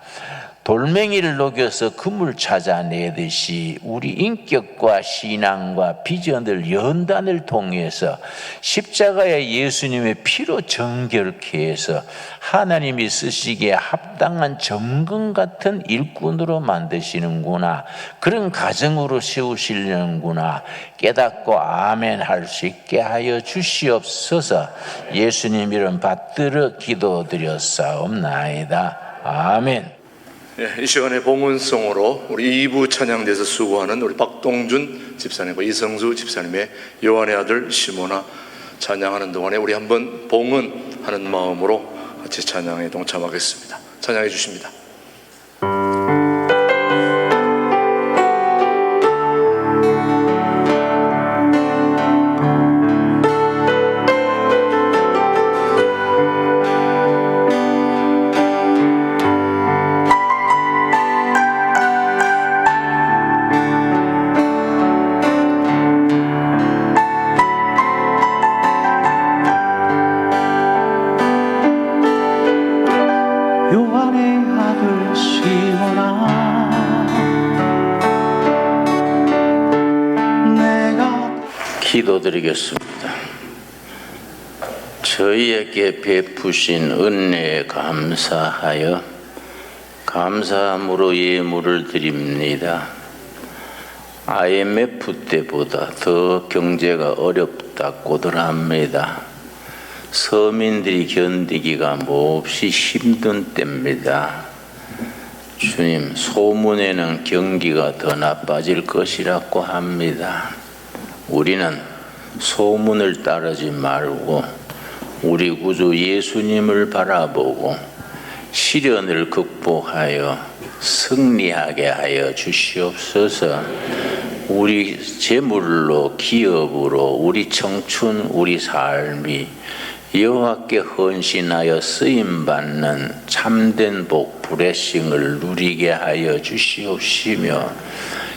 C: 돌멩이를 녹여서 금을 찾아내듯이 우리 인격과 신앙과 비전을 연단을 통해서 십자가의 예수님의 피로 정결케 해서 하나님이 쓰시기에 합당한 정금 같은 일꾼으로 만드시는구나, 그런 가정으로 세우시려는구나 깨닫고 아멘 할 수 있게 하여 주시옵소서. 예수님 이름 받들어 기도드렸사옵나이다. 아멘.
A: 이 시간에 봉헌송으로 우리 2부 찬양대에서 수고하는 우리 박동준 집사님과 이성수 집사님의 요한의 아들 시모나 찬양하는 동안에 우리 한번 봉헌하는 마음으로 같이 찬양에 동참하겠습니다. 찬양해 주십니다.
D: 요한의 아들 시모나 내가
C: 기도드리겠습니다. 저희에게 베푸신 은혜에 감사하여 감사함으로 예물을 드립니다. IMF 때보다 더 경제가 어렵다고들 합니다. 서민들이 견디기가 몹시 힘든 때입니다. 주님, 소문에는 경기가 더 나빠질 것이라고 합니다. 우리는 소문을 따르지 말고 우리 구주 예수님을 바라보고 시련을 극복하여 승리하게 하여 주시옵소서. 우리 재물로, 기업으로, 우리 청춘, 우리 삶이 여호와께 헌신하여 쓰임받는 참된 복, 블레싱을 누리게 하여 주시옵시며,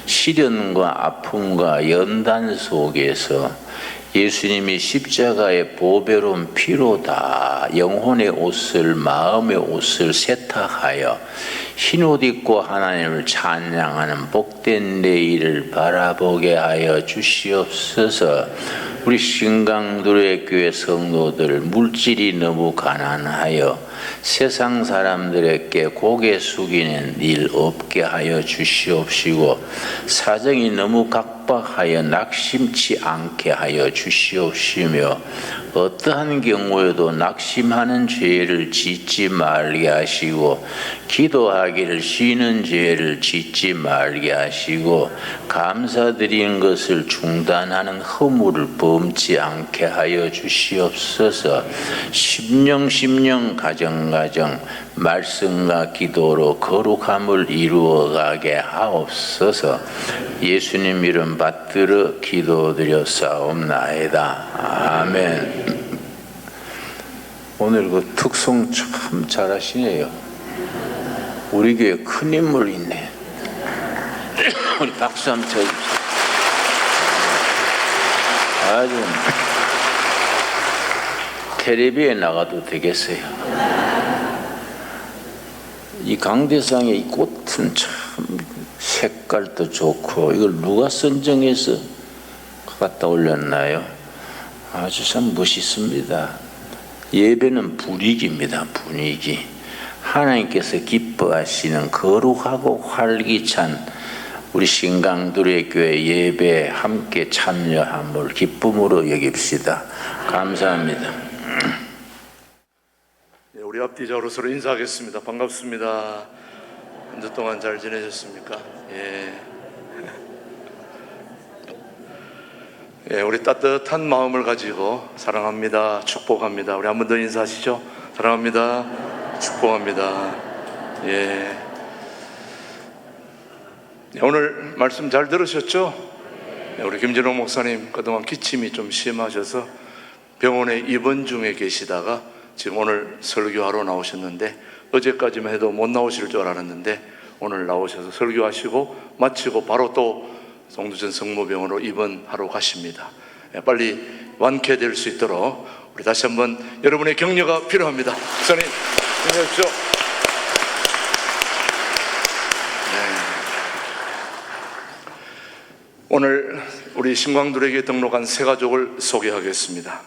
C: 시련과 아픔과 연단 속에서 예수님이 십자가의 보배로운 피로 다 영혼의 옷을, 마음의 옷을 세탁하여 흰옷 입고 하나님을 찬양하는 복된 내일을 바라보게 하여 주시옵소서. 우리 신강두레 교회 성도들 물질이 너무 가난하여 세상 사람들에게 고개 숙이는 일 없게 하여 주시옵시고, 사정이 너무 각박하여 낙심치 않게 하여 주시옵시며, 어떠한 경우에도 낙심하는 죄를 짓지 말게 하시고, 기도하기를 쉬는 죄를 짓지 말게 하시고, 감사드리는 것을 중단하는 허물을 범치 않게 하여 주시옵소서. 심령 가정 말씀과 기도로 거룩함을 이루어가게 하옵소서. 예수님 이름 받들어 기도드렸사옵나이다. 아멘. 오늘 그 특송 참 잘하시네요. 우리 교회 큰 인물 있네. 우리 박수 한번 쳐주세요. 아주 텔레비에 나가도 되겠어요. 이 강대상의 이 꽃은 참 색깔도 좋고, 이걸 누가 선정해서 갖다 올렸나요? 아주 참 멋있습니다. 예배는 분위기입니다. 분위기. 하나님께서 기뻐하시는 거룩하고 활기찬 우리 신강두레 교회 예배에 함께 참여함을 기쁨으로 여깁시다. 감사합니다.
A: 우리 앞뒤자로 서로 인사하겠습니다. 반갑습니다. 한 주 동안 잘 지내셨습니까? 우리 따뜻한 마음을 가지고 사랑합니다, 축복합니다. 우리 한 번 더 인사하시죠. 사랑합니다, 축복합니다. 오늘 말씀 잘 들으셨죠? 우리 김진호 목사님 그동안 기침이 좀 심하셔서 병원에 입원 중에 계시다가 지금 오늘 설교하러 나오셨는데, 어제까지만 해도 못 나오실 줄 알았는데 오늘 나오셔서 설교하시고 마치고 바로 또 송두전 성모병원으로 입원하러 가십니다. 빨리 완쾌될 수 있도록 우리 다시 한번 여러분의 격려가 필요합니다. 목사님 힘내십시오. 오늘 우리 신광들에게 등록한 세 가족을 소개하겠습니다.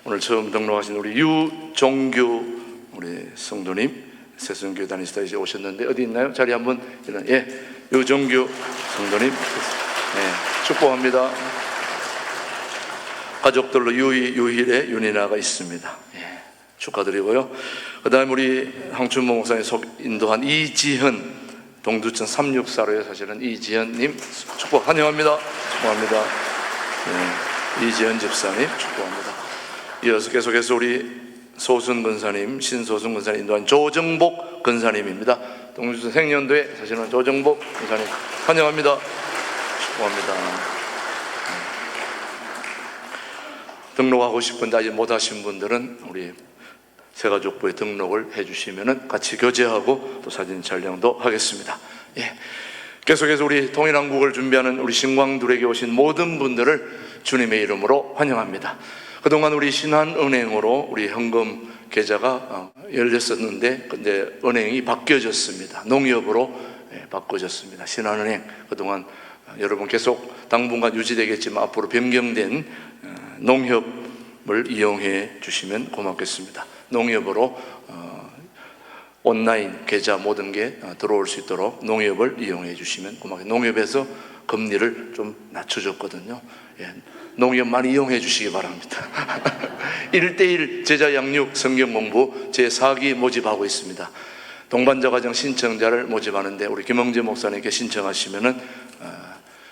A: 오늘 처음 등록하신 우리 유종규 우리 성도님, 새순교회 다니시다 이제 오셨는데 어디 있나요? 자리 한번 유종규 성도님 축복합니다. 가족들로 유일의 윤이나가 있습니다. 축하드리고요. 그 다음에 우리 황춘모 목사님 인도한 이지현, 동두천 364로에 사시는 이지현님 축복 환영합니다. 축복합니다. 이지현 집사님 축복합니다. 이어서 계속해서 우리 소순 근사님, 신소순 근사님 인도한 조정복 근사님입니다. 동두천 생년도에 사시는 조정복 근사님 환영합니다. 축복합니다. 등록하고 싶은데 아직 못하신 분들은 우리 새가족부에 등록을 해주시면 같이 교제하고 또 사진 촬영도 하겠습니다. 계속해서 우리 통일한국을 준비하는 우리 신광들에게 오신 모든 분들을 주님의 이름으로 환영합니다. 그동안 우리 신한은행으로 우리 현금 계좌가 열렸었는데 근데 은행이 바뀌어졌습니다. 농협으로 바꿔졌습니다. 신한은행 그동안 여러분 계속 당분간 유지되겠지만 앞으로 변경된 농협을 이용해 주시면 고맙겠습니다. 농협으로 온라인 계좌 모든 게 들어올 수 있도록 농협을 이용해 주시면 고맙겠습니다. 농협에서 금리를 좀 낮춰줬거든요. 농협 많이 이용해 주시기 바랍니다. 1:1 제자 양육 성경 공부 제4기 모집하고 있습니다. 동반자 과정 신청자를 모집하는데 우리 김영재 목사님께 신청하시면은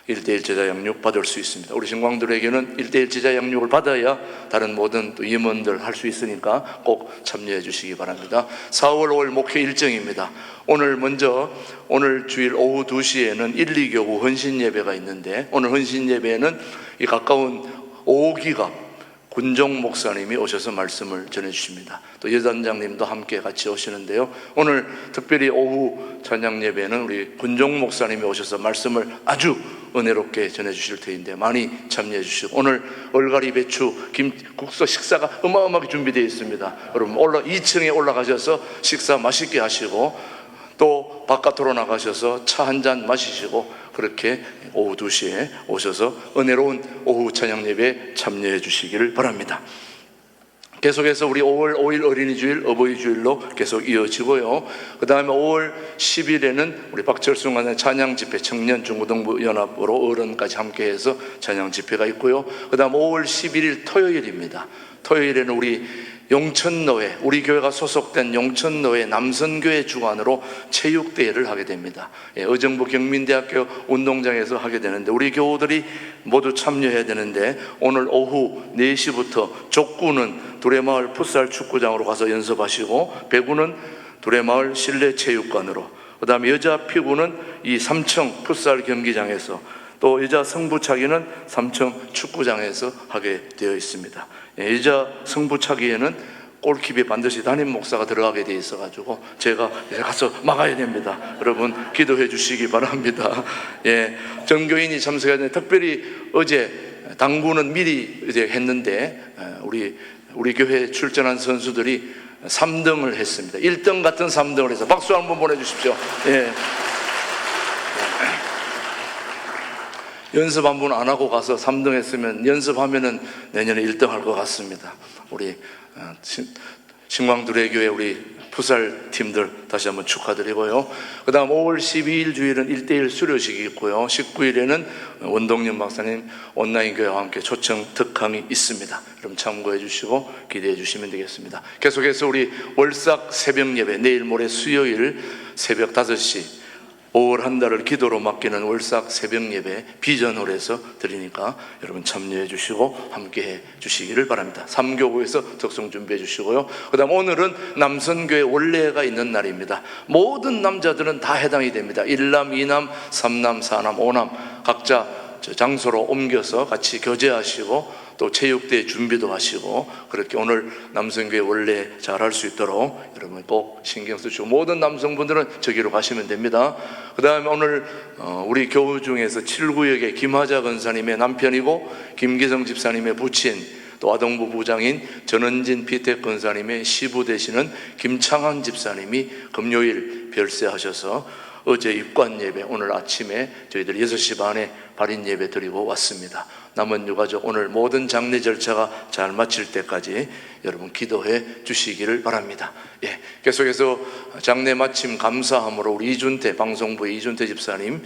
A: 1:1 제자 양육 받을 수 있습니다. 우리 신광들에게는 1:1 제자 양육을 받아야 다른 모든 또 임원들 할 수 있으니까 꼭 참여해 주시기 바랍니다. 4월 5일 목회 일정입니다. 오늘 주일 오후 2시에는 1, 2교구 헌신 예배가 있는데 오늘 헌신 예배에는 이 가까운 5기가 군종 목사님이 오셔서 말씀을 전해주십니다. 또 여단장님도 함께 같이 오시는데요. 오늘 특별히 오후 찬양 예배는 우리 군종 목사님이 오셔서 말씀을 아주 은혜롭게 전해주실 터인데 많이 참여해 주시고 오늘 얼갈이 배추 김국수 식사가 어마어마하게 준비되어 있습니다. 여러분 2층에 올라가셔서 식사 맛있게 하시고 또 바깥으로 나가셔서 차 한 잔 마시시고 그렇게 오후 2시에 오셔서 은혜로운 오후 찬양 예배에 참여해 주시기를 바랍니다. 계속해서 우리 5월 5일 어린이주일 어버이주일로 계속 이어지고요. 그 다음에 5월 10일에는 우리 박철순 간의 찬양 집회 청년 중고등부 연합으로 어른까지 함께해서 찬양 집회가 있고요. 그 다음 5월 11일 토요일입니다. 토요일에는 우리 용천노회, 우리 교회가 소속된 용천노회 남선교회 주관으로 체육대회를 하게 됩니다. 의정부 경민대학교 운동장에서 하게 되는데 우리 교우들이 모두 참여해야 되는데 오늘 오후 4시부터 족구는 두레마을 풋살 축구장으로 가서 연습하시고 배구는 두레마을 실내체육관으로 그 다음에 여자 피구는 이 삼청 풋살 경기장에서 또 여자 승부차기는 삼청 축구장에서 하게 되어 있습니다. 여자 승부차기에는 골킵에 반드시 담임 목사가 들어가게 되어 있어가지고 제가 가서 막아야 됩니다. 여러분 기도해 주시기 바랍니다. 전교인이 참석해야 되는데 특별히 어제 당구는 미리 이제 했는데 우리 교회에 출전한 선수들이 3등을 했습니다. 1등 같은 3등을 해서 박수 한번 보내주십시오. 연습 한 번 안 하고 가서 3등 했으면 연습하면은 내년에 1등 할 것 같습니다. 우리 신광두레 교회 우리 풋살 팀들 다시 한번 축하드리고요. 그 다음 5월 12일 주일은 1:1 수료식이 있고요. 19일에는 원동년 박사님 온라인 교회와 함께 초청 특강이 있습니다. 그럼 참고해 주시고 기대해 주시면 되겠습니다. 계속해서 우리 월삭 새벽 예배 내일 모레 수요일 새벽 5시 5월 한 달을 기도로 맡기는 월삭 새벽 예배 비전홀에서 드리니까 여러분 참여해 주시고 함께 해 주시기를 바랍니다. 3교구에서 적성 준비해 주시고요. 그 다음 오늘은 남선교회 원례가 있는 날입니다. 모든 남자들은 다 해당이 됩니다. 1남, 2남, 3남, 4남, 5남 각자 장소로 옮겨서 같이 교제하시고 또 체육대회 준비도 하시고 그렇게 오늘 남성교회 원래 잘할 수 있도록 여러분 꼭 신경 쓰시고 모든 남성분들은 저기로 가시면 됩니다. 그 다음에 오늘 우리 교우 중에서 7구역의 김하자 권사님의 남편이고 김기성 집사님의 부친 또 아동부 부장인 전은진 피택 권사님의 시부 되시는 김창환 집사님이 금요일 별세하셔서 어제 입관 예배, 오늘 아침에 저희들 6시 반에 발인 예배 드리고 왔습니다. 남은 유가족 오늘 모든 장례 절차가 잘 마칠 때까지 여러분 기도해 주시기를 바랍니다. 예, 계속해서 장례 마침 감사함으로 우리 이준태 방송부의 이준태 집사님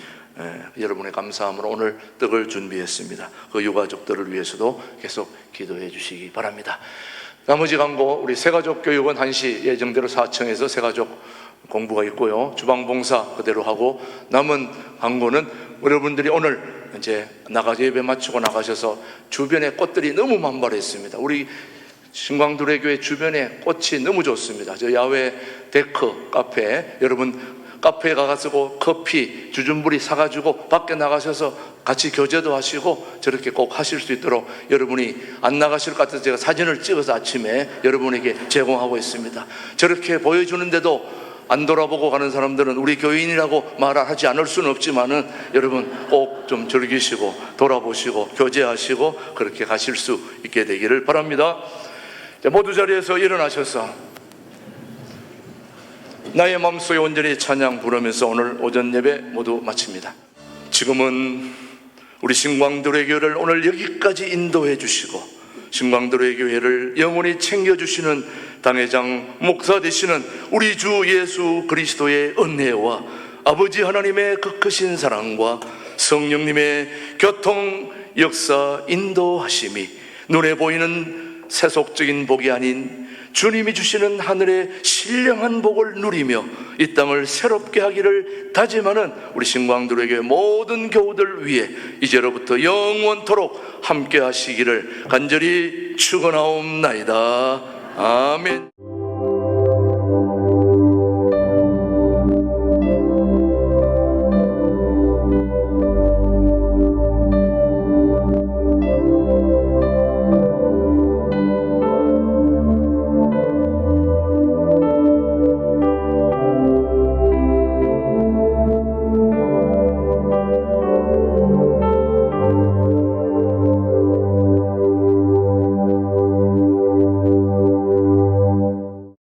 A: 여러분의 감사함으로 오늘 떡을 준비했습니다. 그 유가족들을 위해서도 계속 기도해 주시기 바랍니다. 나머지 광고 우리 새가족 교육은 1시 예정대로 4층에서 새가족 공부가 있고요. 주방봉사 그대로 하고 남은 광고는 여러분들이 오늘 이제 예배 마치고 나가셔서 주변에 꽃들이 너무 만발했습니다. 우리 신광두레교회 주변에 꽃이 너무 좋습니다. 저 야외 데크 카페 여러분 카페에 가가지고 커피 주준부리 사가지고 밖에 나가셔서 같이 교제도 하시고 저렇게 꼭 하실 수 있도록 여러분이 안 나가실 것 같아서 제가 사진을 찍어서 아침에 여러분에게 제공하고 있습니다. 저렇게 보여주는데도 안 돌아보고 가는 사람들은 우리 교인이라고 말하지 않을 수는 없지만은 여러분 꼭 좀 즐기시고 돌아보시고 교제하시고 그렇게 가실 수 있게 되기를 바랍니다. 모두 자리에서 일어나셔서 나의 마음속에 온전히 찬양 부르면서 오늘 오전 예배 모두 마칩니다. 지금은 우리 신광도래 교회를 오늘 여기까지 인도해 주시고 신광도래 교회를 영원히 챙겨주시는 당회장 목사 되시는 우리 주 예수 그리스도의 은혜와 아버지 하나님의 그 크신 사랑과 성령님의 교통 역사 인도하심이 눈에 보이는 세속적인 복이 아닌 주님이 주시는 하늘의 신령한 복을 누리며 이 땅을 새롭게 하기를 다짐하는 우리 신광두레교회 모든 교우들 위해 이제로부터 영원토록 함께 하시기를 간절히 축원하옵나이다. 아멘.